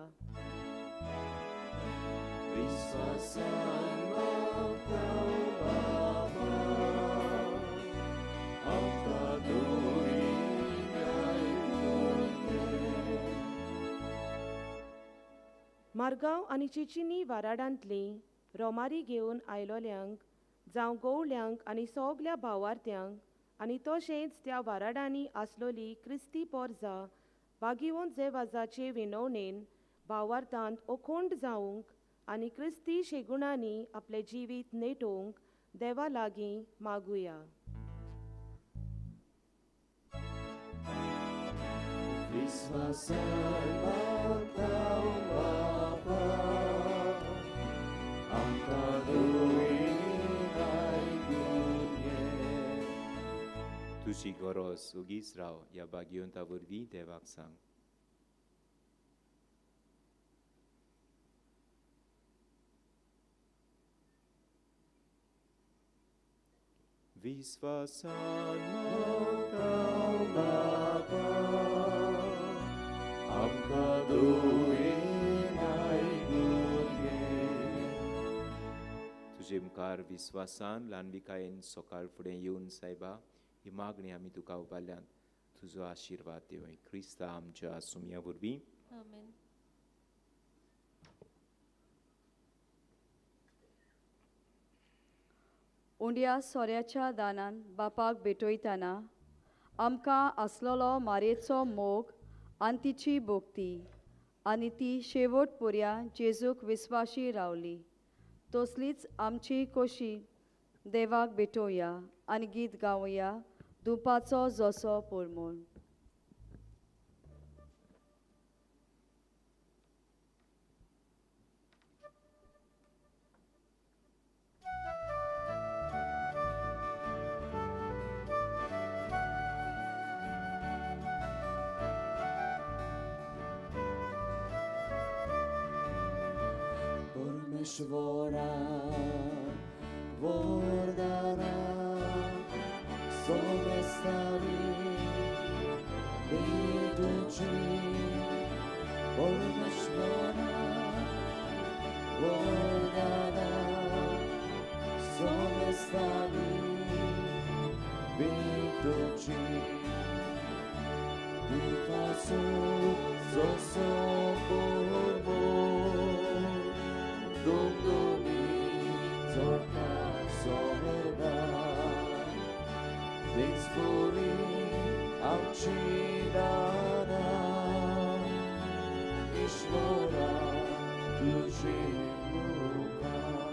विश्वासान मागतां बाबा, आमकां दोळी आयकून घे. मारगांव आनी चिचिनी वाराडांतलीं रोमारी घेवन आयलोल्यांक जावं गवळ्यांक आनी सगल्या भावार्थ्यांक आनी तशेंच त्या वाराडांनी आसलोली क्रिस्ती पोरजां बागिवोन जेवाजाचे विनवणेन भावार्थांत अखोंड जावंक आनी क्रिस्ती शेगुणांनी आपले जिवीत नेटोवंक देवा लागीं मागुया. विश्वासान मागतां बाबा, आमकां दोळी आयकून घे. तुझी गरज उगीच राव ह्या भाग्यवंता वरवीं देवाक सांग. विश्वासान मागतां बाबा, आमकां दोळी आयकून घे. तुजे मुखार विश्वासान ल्हानविकायेन सकाळ फुडें येवन सायबा ही मागणी आमी तुका उबारल्यान तुजो आशिर्वाद देवय. क्रिस्ता आमच्या सुमया वरवीं. आमेन. उंड्या सोऱ्याच्या दानान बापाक भेटयतना आमकां आसलोलो मारेचो मोग आनी तिची भोक्ती आनी ती शेवट पर्या जेजूक विस्वाशी रावली. तसलीच आमची खोशी देवाक भेटोवया आनी गीत गावया दुपाचो जसो परमोळ. परमेश्वरा वरदाना सोबेस्तावी भेटुची. परमेश्वरा वरदाना सोबेस्तावी भेटुची. दुपाचो जसो परमोळ दुमदुमी जोडटा सोबरगां. देसपुरी आमची दानां ईश्वरा तुजी मुखार.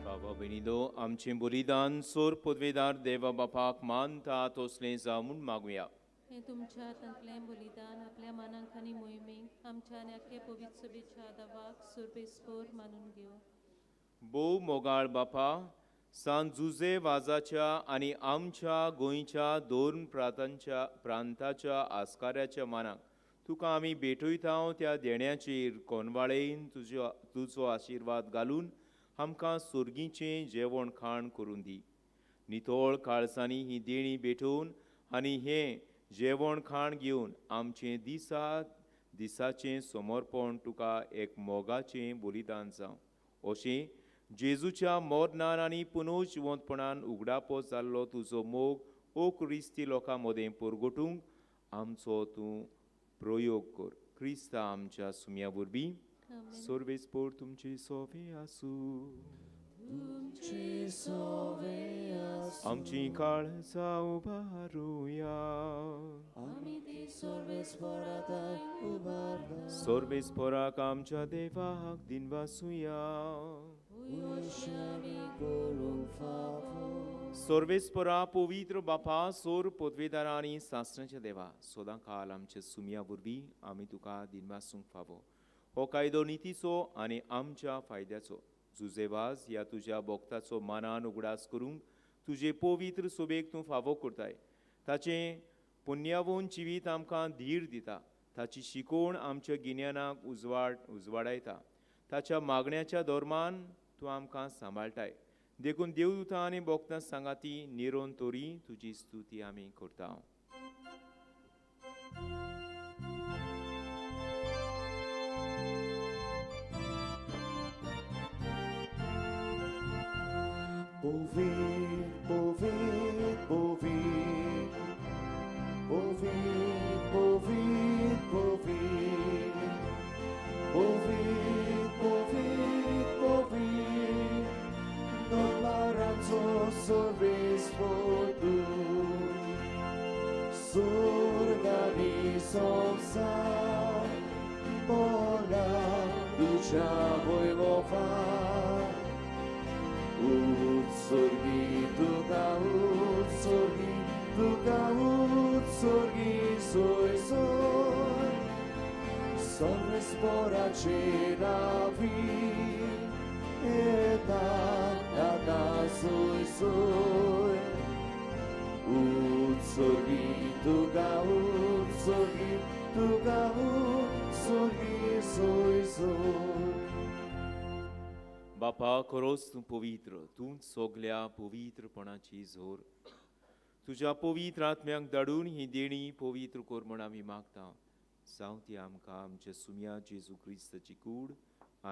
बाबा भयणीनो, आमचें बलिदान सोर पदवेदार देवा बापाक मानता तसलें जावून मागुया. हे तुमच्या हातांतलें बलिदान आपल्या मनाक आनी मोहिमेक आमच्या आख्या पवित्र सभेच्या आदावाक सुरबेस्पोर मानून घेव. भोव मोगाळ बापा, सांत जुजे वाजाच्या आनी आमच्या गोंयच्या दोन प्रांताच्या आस्काऱ्याच्या मानाक तुका आमी भेटयता त्या देण्याचेर कोनवाळेन तुजो आशिर्वाद घालून आमकां सुर्गीचें जेवण खाण करून दी. नितोळ काळजांनी ही देणी भेटोवन आनी हें जेवण खाण घेवन आमचें दिसाचें समर्पण तुका एक मोगाचें बलिदान जावं. अशें जेजूच्या मरणान आनी पुनर्जिवंतपणान उगडापो जाल्लो तुजो मोग ओ क्रिस्ती लोकां मदें परगटूंक आमचो तूं प्रयोग कर. क्रिस्ता आमच्या सुमया वरवीं. सर्वेस्पोर तुमचे सोवे आसूं. आमची काळजां उबारुया. सर्वेस्पोराक आमच्या देवाक दिनवासुया. सर्वेस्परा पवित्र बापा सोर पदवेदारांनी सासणाच्या देवा सोदां काल आमच्या सुमया वरवीं आमी तुका दिनवासूंक फावो. हो कायदो नितीचो आनी आमच्या फायद्याचो. जुजेवाज ह्या तुज्या भोगताचो मानान उगडास करूंक तुजे पवित्र सोबेक तूं फावो करताय. ताचें पुण्यावून जिवीत आमकां धीर दिता. ताची शिकोवण आमच्या गिन्यानाक उजवाडायता. ताच्या मागण्याच्या धोरमान तूं आमकां सांबाळटाय. देखून देवदूतां आनी भोगतां सांगाती निरोन तोरी तुजी स्तुती आमी करता. Povit, povit, povit, povit, povit, povit, povit, povit, povit, non l'aranzo sorrispo tu, surgani somsa, pola, ducia voivova, utsorgi, tuka utsorgi, soi, son spora vi, da, soi, utsorgi, tuka utsorgi, soi. बापा खरोच तूं पवित्र, तूंच सोगल्या पवित्रपणाची जोर. तुज्या पवित्र आत्म्याक धाडून ही देणी पवित्र कोर म्हण आमी मागता. जावं ती आमकां आमच्या सुम्या जेजू क्रिस्ताची कूड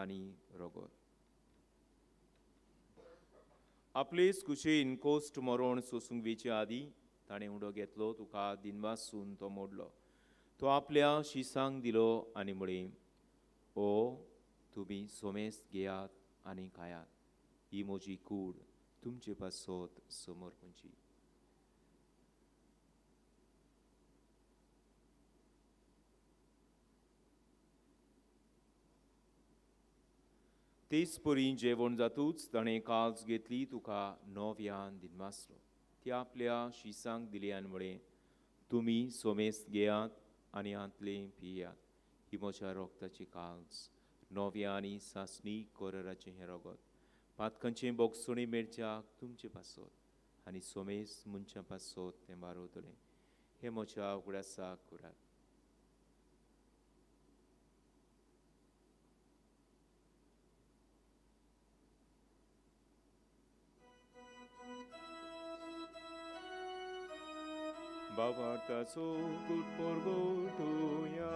आनी रगत. आपलेच कुशेन कोस्ट मरोण सोसूंक वेचे आदी ताणें उडो घेतलो, तुका दिनवासून तो मोडलो. तो आपल्या शिसांक दिलो आनी म्हळें, ओ तुमी सोमेस्त घेयात आनी खायात. ही म्हजी कूड तुमचे पासत समर्पणची. तेच परी जेवण जातूच ताणें काल्स घेतली, तुका नव्यान दिनवासलो. ती आपल्या शिसांक दिली आनी म्हळें, तुमी सोमेस्त घेयात आनी आंतले पियात. ही म्हज्या रोगताची काल्स, नव्या आनी सासणी कोराराचें हें रगत. पातकांचें बोगसोणी मेळच्याक तुमचे पासत आनी सोमेस्त मनशां पासत तें बारोतलें. हें म्हज्या उगडासाक करात. बाबार्ताचो gut porgotoya.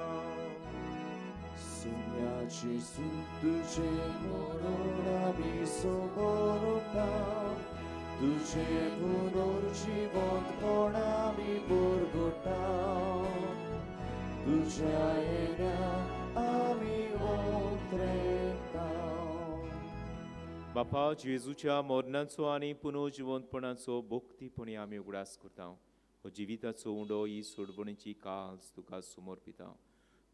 Sognaci su duce morona mi somorona, duce punor život ponami burgota, duce aena ami otreta. बापा जेजूच्या मरणाचो आनी पुनर्जिवंतपणाचो भोक्तीपणी आमी उगडास करता. हो जिविताचो उंडो ही सोडवणेची काल्स तुका समर्पिता.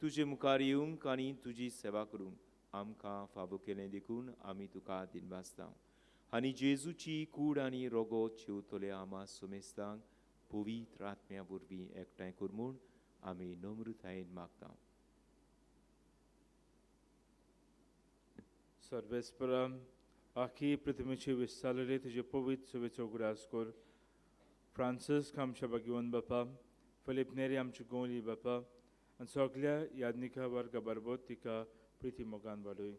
तुजे मुखार येवंक आनी तुजी सेवा करूंक आमकां फावो केलें देखून आमी तुका दिनवासता. आनी जेजूची कूड आनी रगत जेवतले आमा सोमेस्तांक पवित्र आत्म्या वरवीं एकठांय कर म्हूण आमी नम्रतायेन मागता. सर्वेस्परा आखी पृथ्वीचे विस्तारले तुजे पवित्र सेवेचो उगडास कर. फ्रांसीस आमच्या भाग्यवान बापा, फिलिप नेरी आमची गोंयली बापा आनी सगल्या याज्ञिका वर्गा बरोबर तिका प्रिती मोगान वाडय.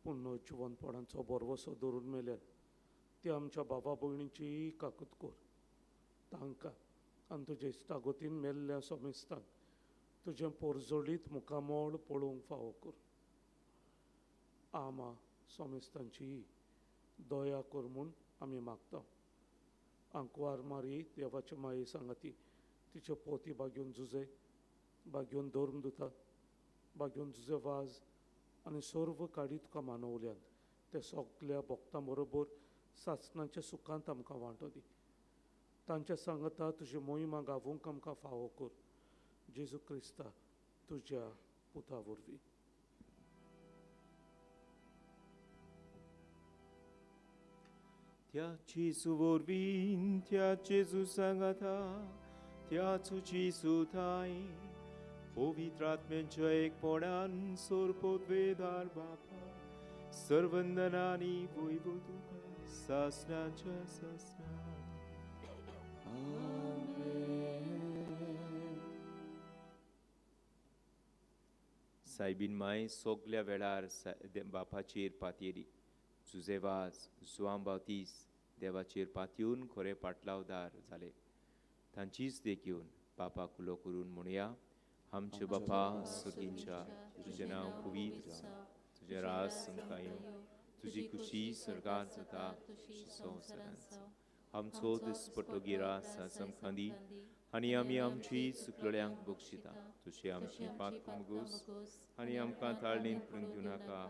पुनर्जिवंतपणाचो बरवसो धरून मेल्यान ती आमच्या बाबा भयणीची काकूत कर. तांकां आनी तुजे इश्टागोतीन मेल्ल्या सोमेस्तांक तुजें पोरजोडीत मुखामोळ पळोवंक फावो कर. आमा सोमेस्तांची दया कर म्हूण आमी मागता. आंकवार मारी देवाचे माये सांगाती तिचे पोती बागेवन झुजे, बागेवन धर्म दिता, बागेवन झुजे वाज आनी सर्व काडी तुका मानवल्यान ते सगल्या भक्तां बरोबर सासणाच्या सुखांत आमकां वांटो दी. तांच्या सांगता तुजी मोहिमा गावूंक आमकां फावो कर. जेजू क्रिस्ता तुज्या पुता वरवीं. त्या जेजू वरवीं त्या जेजू सांगता त्याच जेजू थाय पवित्र आत्म्याच्या एकपणान सोरपोत वेदार बापा सर्वंदनानी वैभव तुका सासणाच्या सासणात सायबीन माय सोगल्या वेळार बापाचेर पातयेरी जुजेवाज जुआं बावतीस देवाचेर पातयेवन खरे पाटलावदार जाले तांचीच देख घेवन बापाक उलो करून म्हणया आमचे बापा सुर्गींच्या तुजें नांव पवित्र जावं तुजें राज आमकां येवं तुजी खुशी सर्गार जाता तशी संवसारांत जावं आमचो दिसपट्टो गिरास आज आमकां दी आनी आमी आमची चुकलोल्यांक बक्षिता तुशी आमची पात मुगोस आनी आमकां ताळणेन करूंक दिवं नाका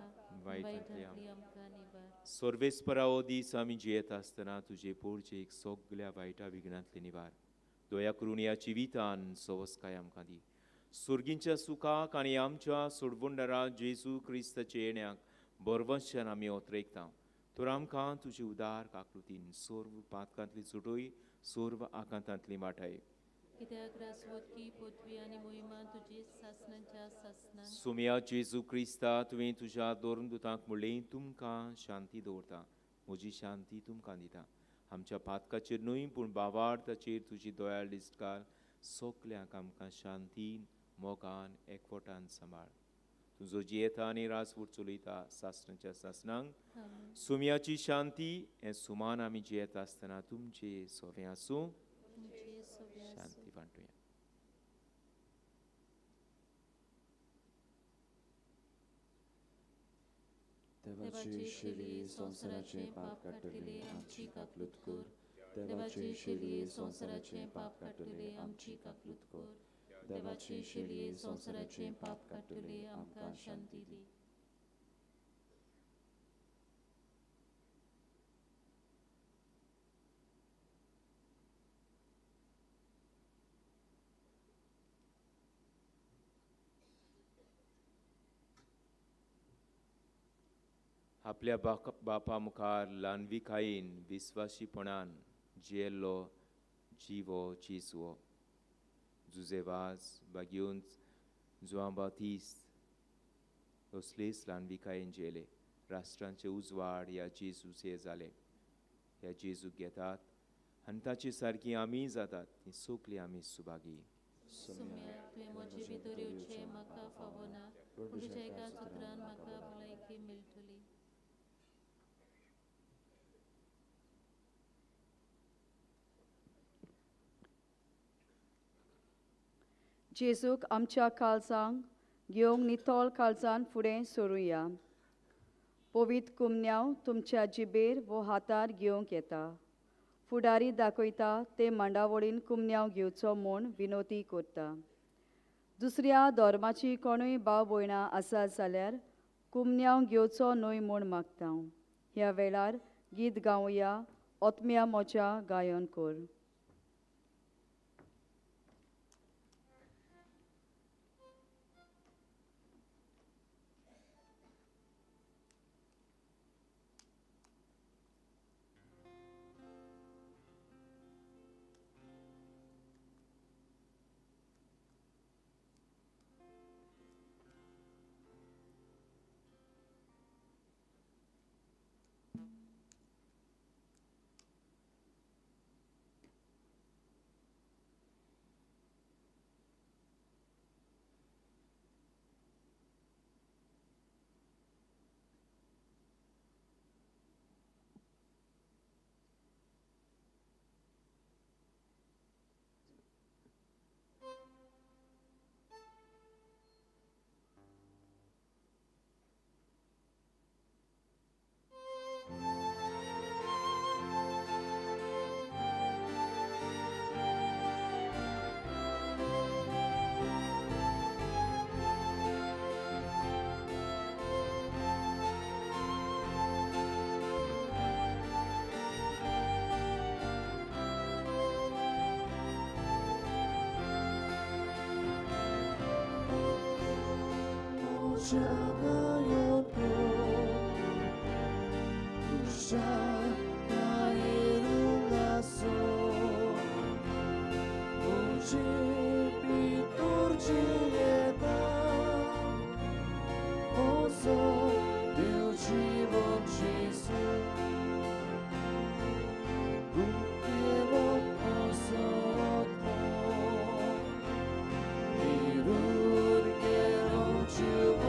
वायटांतली आमकां सर्वेस्परा हो दीस आमी जियेता आसतना तुजे पोरचे एक सगल्या वायटा विघ्नांतले निवार दया करून ह्या जिवितान सवस्काय आमकां दी सुर्गींच्या सुखाक आनी आमच्या सोडवणदारा जेजू क्रिस्ताचे येण्याक बरवंशान आमी ओतरेकता तर आमकां तुजे उदार काकृतीन सोर्व पातकांतली सुटोय सोर्व आकांतांतली वाटाय कित्याक रासवतकी पृथ्वी आनी मोहिमा तुजी सासणांच्या सासणान सुम्या जेजू क्रिस्ता तुवें तुज्या दोरदूतांक म्हणलें तुमकां शांती दवरता म्हजी शांती तुमकां दिता आमच्या पातकाचेर न्हय पूण बावार्थाचेर तुजी दोयाळ दिसकार सोगल्यांक आमकां शांतीन मोगान एकवटान सांबाळ तुजो जियेता आनी राजवट चलयता सासणांच्या सासणांक सुम्याची शांती हें सुमान आमी जियेता आसतना तुमचे सोवें आसूं शांती वांटुया देवाची शेली संवसाराचे पाप काडटली आमची काकलूत कर देवाची शेली संवसाराचे पाप काडटली आमची काकलूत कर देवाची शेली संवसाराचे पाप काडटली आमकां शांती दी आपल्या बापा मुखार ल्हानविकायेन विस्वाशीपणान जियेल्लो जिवो जेजू जुजेवाज बागयोन जुआं बावतीस्त असलेच ल्हानविकायेन जियेले राष्ट्रांचे उजवाड ह्या जेजूचे जाले ह्या जेजूक घेतात आनी ताचे सारकी आमी जातात ती सगळीं आमी सुभागी सुम्या तुवें म्हजे भितर येवचें म्हाका फावना पूण तुज्या एका उतरान म्हाका भलायकी मेळटली जेजूक आमच्या काळजांक घेवंक नितोळ काळजान फुडें सरुया पवित्र कुमन्याव तुमच्या जिबेर वो हातार घेवंक येता फुडारी दाखयता ते मांडावळीन कुमन्याव घेवचो म्हूण विनोती करता दुसऱ्या धर्माची कोणूय भाव भयणां आसात जाल्यार कुमन्याव घेवचो न्हय म्हूण मागता ह्या वेळार गीत गावया ओतम्या मोच्या गायन कर You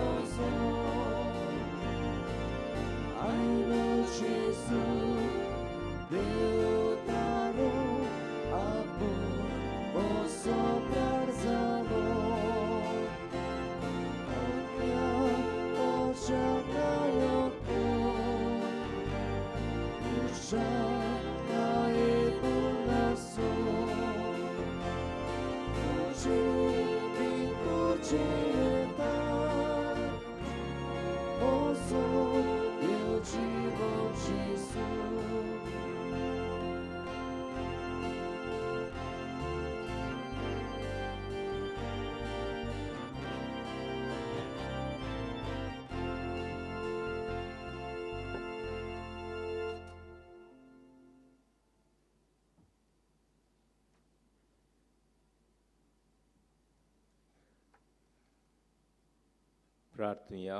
प्रार्थूया.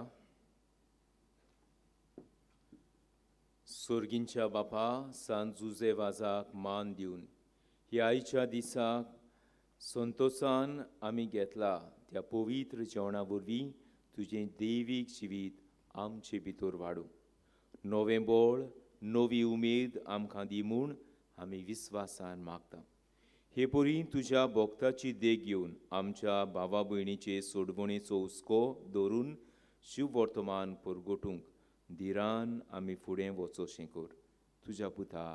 सुर्गींच्या बापा, सांजुजे वाजाक मान दिवन ह्या आयच्या दिसाक संतोषान आमी घेतला त्या पवित्र जेवणा वरवीं तुजें दैवीक जिवीत आमचे भितर वाडूं. नवें बळ, नवी उमेद आमकां दी म्हूण आमी विस्वासान मागता. हे परी तुज्या भोगताची देख घेवन आमच्या भावा भयणीचे सोडवणेचो हुस्को दवरून शिव वर्तमान परगटूंक धिरान आमी फुडें वचोशें कर. तुज्या पुता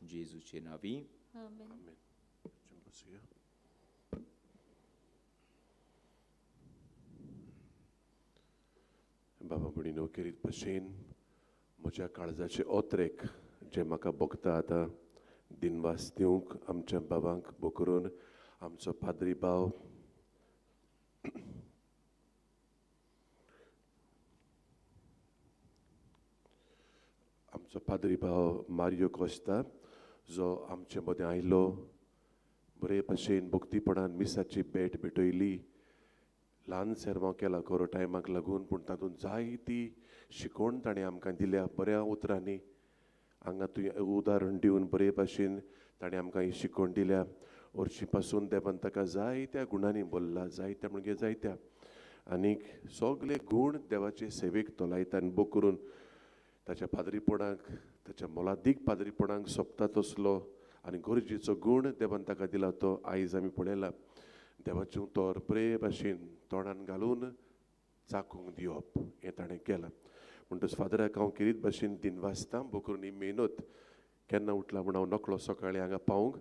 जेजूचे नांवी. आमेन. बाबा भयणीनो, केरीत भशेन म्हज्या काळजाचे ओत्रेक जे म्हाका भोगता आतां दिनवास दिवंक आमच्या बाबांक बो करून आमचो पाद्री भाव मारियो कोस्ता जो आमचे मदें आयलो, बरे भशेन भक्तीपणान मिसाची भेट भेटयली. ल्हान सेर्मांव केला कोरो टायमाक लागून, पूण तातूंत जायती शिकोवण ताणें आमकां दिल्या बऱ्या उतरांनी. हांगा तुवें उदाहरण दिवन बरे भाशेन ताणें आमकां ही शिकोवण दिल्या. हरशीं पासून देवान ताका जायत्या गुणांनी बोल्ला, जायत्या म्हणजे जायत्या. आनीक सगळे गुण देवाचे सेवेक तो लायता आनी बो करून ताच्या पाद्रीपणाक, ताच्या मोलादीक पाद्रीपणाक सोबता तसलो आनी गरजेचो गुण देवान ताका दिला तो आयज आमी पळयला. देवाचें उतर बरे भाशेन तोंडान घालून चाखूंक दिवप हें ताणें केलां. म्हणटच फादराक हांव केरीत भाशेन दिनवासतां बो करून ही मेहनत केन्ना उठला म्हूण हांव नकळो सकाळीं हांगा पावूंक.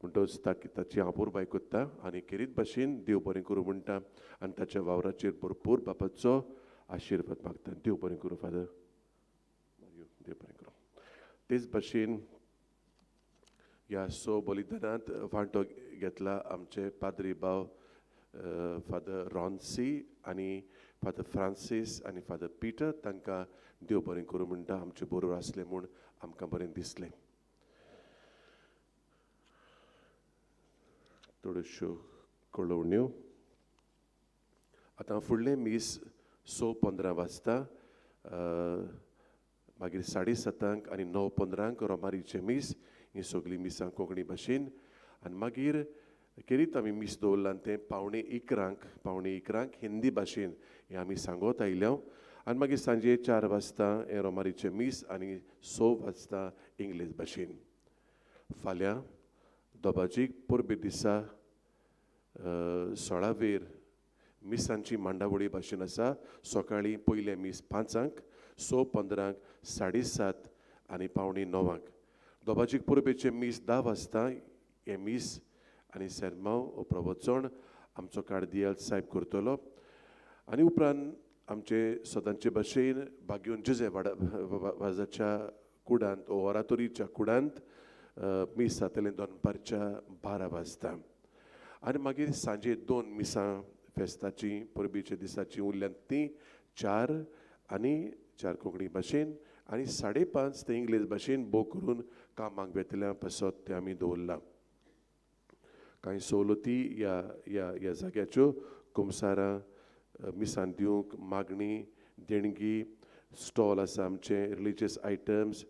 म्हणटच ताची हांव पुरबाय कोत्ता आनी केरीत भाशेन देव बरें करूं म्हणटा आनी ताच्या वावराचेर भरपूर बापाचो आशिर्वाद मागता. देव बरें करूं फादर, देव बरें करूं. तेच भाशेन ह्या बलिदानांत वांटो घेतला आमचे पाद्री भाव फादर रॉन्सी आनी फादर फ्रांसीस आनी फादर पिटर. तांकां देव बरें करूं म्हणटा. आमचे बरोबर आसले म्हूण आमकां बरें दिसलें. थोड्योश्यो कळवण्यो. आतां फुडलें मीस 6:15 वाजता, मागीर 7:30 आनी 9:15 रोमारीचें मीस. ही सगळीं मिसां कोंकणी भाशेन. आनी मागीर केरीत आमी मीस दवरलां तें 12:15 हिंदी भाशेन हें आमी सांगोत आयल्या. आनी मागीर सांजे 4 वाजता हें रोमारीचें मीस आनी 6 वाजता इंग्लीश भाशेन. फाल्यां दोबाजीक परबे दिसा 16 मिसांची मांडावळी भाशेन आसा. सकाळीं पयलें मीस 5:00, 6:15, 7:30 आनी 8:45. दोबाजीक परबेचें मीस 10 वाजता. हें मीस आनी सेर्मांव प्रवचन आमचो कार्दियल साहेब करतलो. आनी उपरांत आमचे सदांचे भाशेन बागेवन जुजे वाजाच्या कुडांत ओरातोरीच्या कुडांत मीस जातलें दनपारच्या 12 वाजता. आनी मागीर सांजे 2 मिसां फेस्ताची परबीच्या दिसाची उरल्यांत तीं 4 आनी 4 कोंकणी भाशेन आनी 5:30 ते इंग्लीश भाशेन बो करून कामाक वेतल्या पासत ते आमी दवरला. कांय सवलती ह्या जाग्याच्यो कुमसारां मिसां दिवंक, मागणी, देणगी, स्टॉल आसा आमचे, रिलिजियस आयटम्स,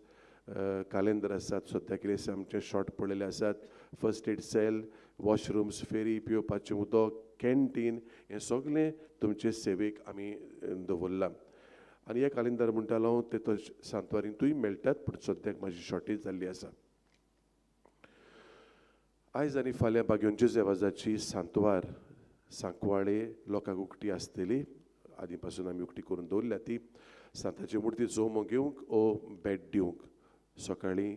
कॅलेंडर आसात. सद्या कितें आमचे शॉर्ट पडलेले आसात. फर्स्ट एड सेल, वॉशरूम्स, फेरी, पिवपाचें उदक, कॅन्टीन हें सगळें तुमचे सेवेक आमी दवरलां. आनी हे कॅलेंडर म्हणटालो हांव ते सांतवारींतूय मेळटात, पूण सद्याक म्हाजी शॉर्टेज जाल्ली आसा. आयज आनी फाल्यां बागेवन जेवाजाची सांतवार सांकवाळे लोकांक उक्ती आसतली. आदी पासून आमी उक्ती करून दवरल्या ती. सांताची मुर्ती जोमो घेवंक ओ भेट दिवंक सकाळीं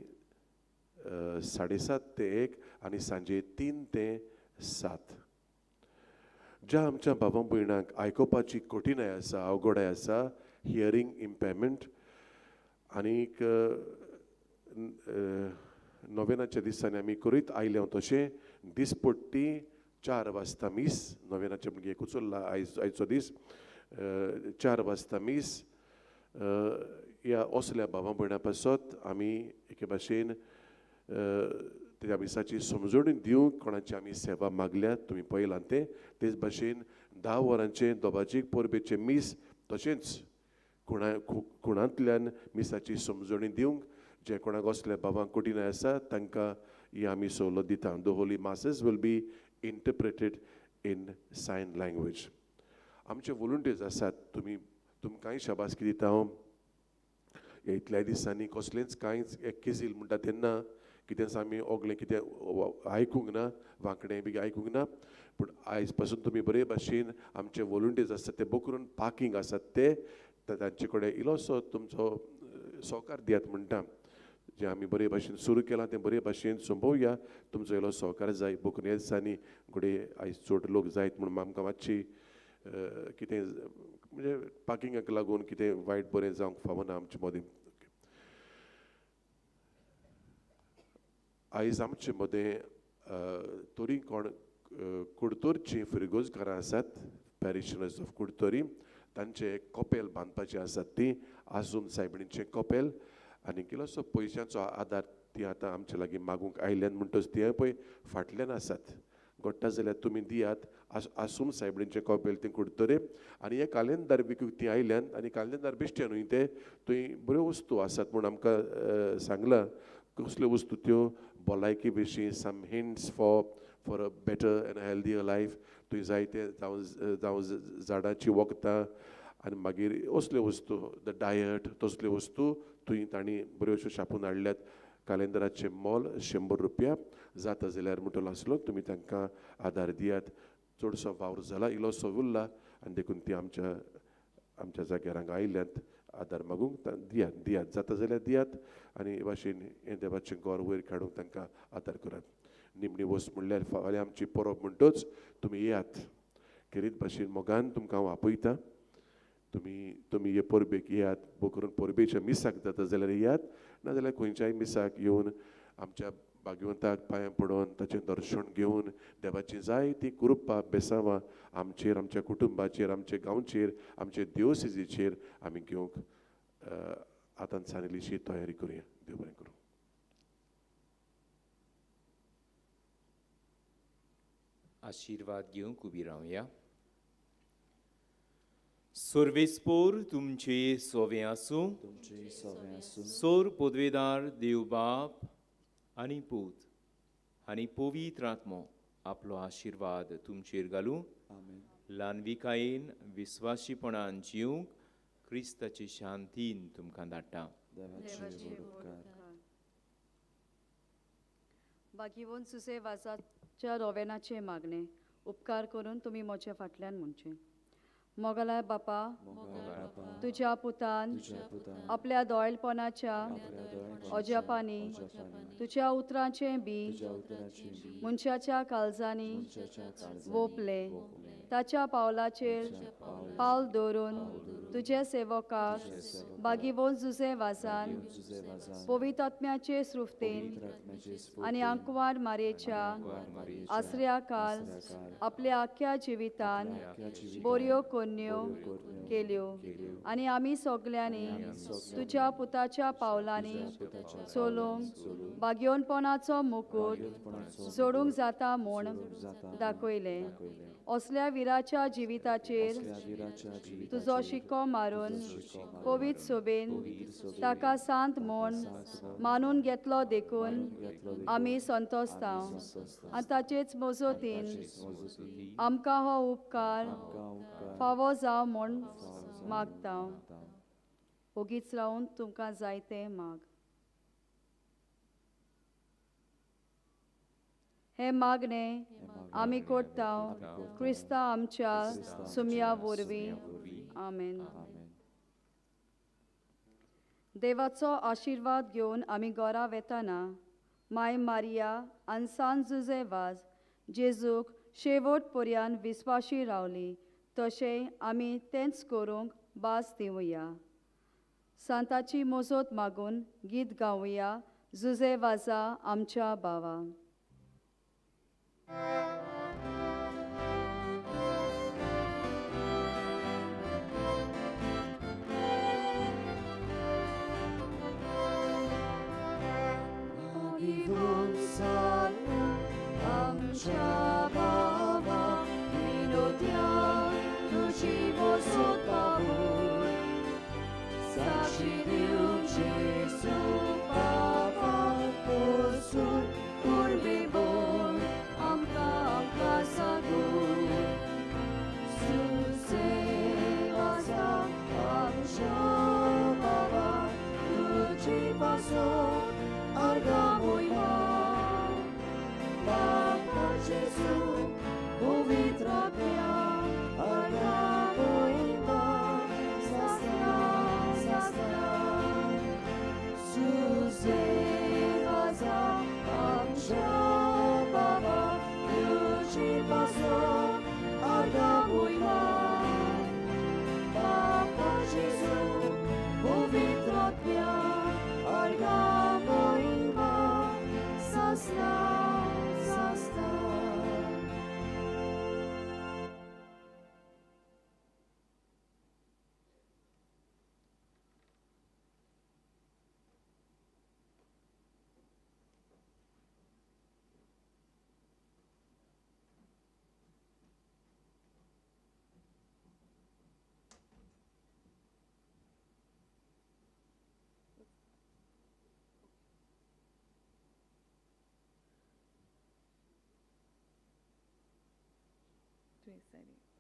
7:30 ते 1 आनी सांजे 3 ते 7. ज्या आमच्या भावां भयणांक आयकोपाची कठिनाय आसा, अवघडाय आसा, हियरींग इम्पेरमेंट, आनीक नोवेनाच्या दिसांनी आमी करीत आयल्या तशें दिसपट्टी 4 वाजता मीस. नोवेनाचे म्हणजे एकूच उरला आयचो दीस. 4 वाजता मीस. ह्या असल्या भावां भयणां पासत आमी एके भाशेन त्या मिसाची समजूण दिवंक कोणाची आमी सेवा मागल्या. तुमी पळयलां तें. तेच भाशेन 10 वरांचें दोबाजीक परबेचें मीस तशेंच कोणांतल्यान मिसाची समजणी दिवंक जे कोणाक असले बाबांक कठीण आसा तांकां ही आमी सवलत दिता. The holy masses will be interpreted in sign language. आमचे वॉलंटियर्स आसात, तुमकांय शाबासकी दिता हांव. इतल्या दिसांनी कसलेंच कांयच किजील म्हणटा तेन्ना कितें आमी ओगलें कितें आयकूंक ना, वांकडें बी आयकूंक ना. पूण आयज पासून तुमी बरे भाशेन आमचे वॉलंटियर्स आसात ते बकरून पार्किंग आसात ते तांचे कडेन इल्लोसो तुमचो सहकार दियात म्हणटा. जें आमी बरे भाशेन सुरू केलां तें बरे भाशेन संपोवया. तुमचो इल्लो सहकार जाय. बकून ह्या दिसांनी घोडे आयज चड लोक जायत म्हणून आमकां मातशी कितें म्हणजे पार्किंगाक लागून कितें वायट बरें जावंक फावना आमचे मदें. आयज आमचे मदें तोरी कोण कुडतोरचीं फिरगोजकारां आसात, पॅरिशनर्स ऑफ कुडतोरी. तांचे कपेल बांदपाचे आसात ती आझूम सायबिणीचें कपेल. आनी इल्लोसो पयशांचो आदार ती आतां आमचे लागीं मागूंक आयल्यान म्हणटच ती पळय फाटल्यान आसात. घडटा जाल्यार तुमी दियात. आसूम सायबिणीचें कपेल तें कुडतोरे. आनी हे कालेंदार विकूंक ती आयल्यान आनी कालेंदार बेश्टे न्हय ते, थंय बऱ्यो वस्तू आसात म्हूण आमकां सांगलां. कसल्यो वस्तू त्यो भलायकी विशीं some hints for a better and healthier life. थंय जायते जावं झाडांची वखदां आनी मागीर असल्यो वस्तू द डायट तसल्यो वस्तू थंय तांणी बऱ्योश्यो छापून हाडल्यात. कालेंदराचें मोल 100 रुपया. जाता जाल्यार म्हणटलो आसलो तुमी तांकां आदार दियात. चडसो वावर जाला, इल्लोसो उरला आनी देखून ती आमच्या जाग्यार हांगा आयल्यात आदार मागूंक. दियात जाता जाल्यार दियात आनी हे भाशेन हें देवाचें गोर वयर काडूंक तांकां आदार करात. निमणी वस्त म्हणल्यार फाल्यां आमची परब म्हणटच तुमी येयात. खेरीत भाशेन मोगान तुमकां हांव आपयतां. तुमी हे परबेक येयात. बो करून परबेच्या मिसाक जाता जाल्यार येयात, नाजाल्यार खंयच्याय मिसाक येवन आमच्या भाग्यवंताक पांयां पडोवन ताचें दर्शन घेवन देवाची जायतीं कृपा बेसांवां आमचेर, आमच्या कुटुंबाचेर, आमच्या गांवचेर, आमचे दिवसिजेचेर आमी घेवंक आतां सांगिल्लीशी तयारी करुया. देव बरें करूं. आशिर्वाद घेवंक उबी रावया. सर्वेस्पोर तुमचे सोवे आसूं. तुमचे सगळे आसूं. सोर पदवेदार देव बाप आनी पूत आनी पवित्र आत्मो आपलो आशिर्वाद तुमचेर घालूं. आमेन. ल्हानविकायेन विस्वाशीपणान जिवंक क्रिस्ताची शांतीन तुमकां धाडटा. देवाचे उपकार. बागिवोन सुसे वाजाच्या रोवेनाचे मागणे उपकार करून तुमी म्हजे फाटल्यान म्हणचे. मोगलाय बापा, तुज्या पुतान आपल्या दोळेलपणाच्या ओजापांनी तुज्या उतरांचें बी मनशाच्या काळजांनी वोपले. ताच्या पावलाचेर पावल दवरून तुजे सेवकाक बागिवोन जुजे वाजान पवित्र आत्म्याचे सृफ्तेन आनी आंकवार मारेच्या आसऱ्या काल आपल्या आख्या जिवितान बऱ्यो कोन्यो केल्यो. आनी आमी सगल्यांनी तुज्या पुताच्या पावलांनी चलूंक बागिवोनपणाचो मुकूट जोडूंक जाता म्हूण दाखयलें. असल्या विराच्या जिविताचेर तुजो शिक्को मारून पवित्र सोबेन ताका सांत म्हूण मानून घेतलो देखून आमी संतोसतांव. आनी ताचेच मजतीन आमकां हो उपकार फावो जाव म्हूण मागतां. ओगीच रावन तुमकां जाय तें माग. हे मागणे आमी करतांव क्रिस्ता आमच्या सुमया वरवीं. आमेन. देवाचो आशिर्वाद घेवन आमी घरा वेताना माय मारिया आनी सान जुजे वाज जेजूक शेवट पर्यान विस्वाशी रावली तशें आमी तेंच करूंक बास दिवया. सांताची मोजत मागून गीत गावया. जुजे वाजा आमच्या बावा. आमच्या बावा विनोद्या तुझी मोजत पाहू. Sri Sari.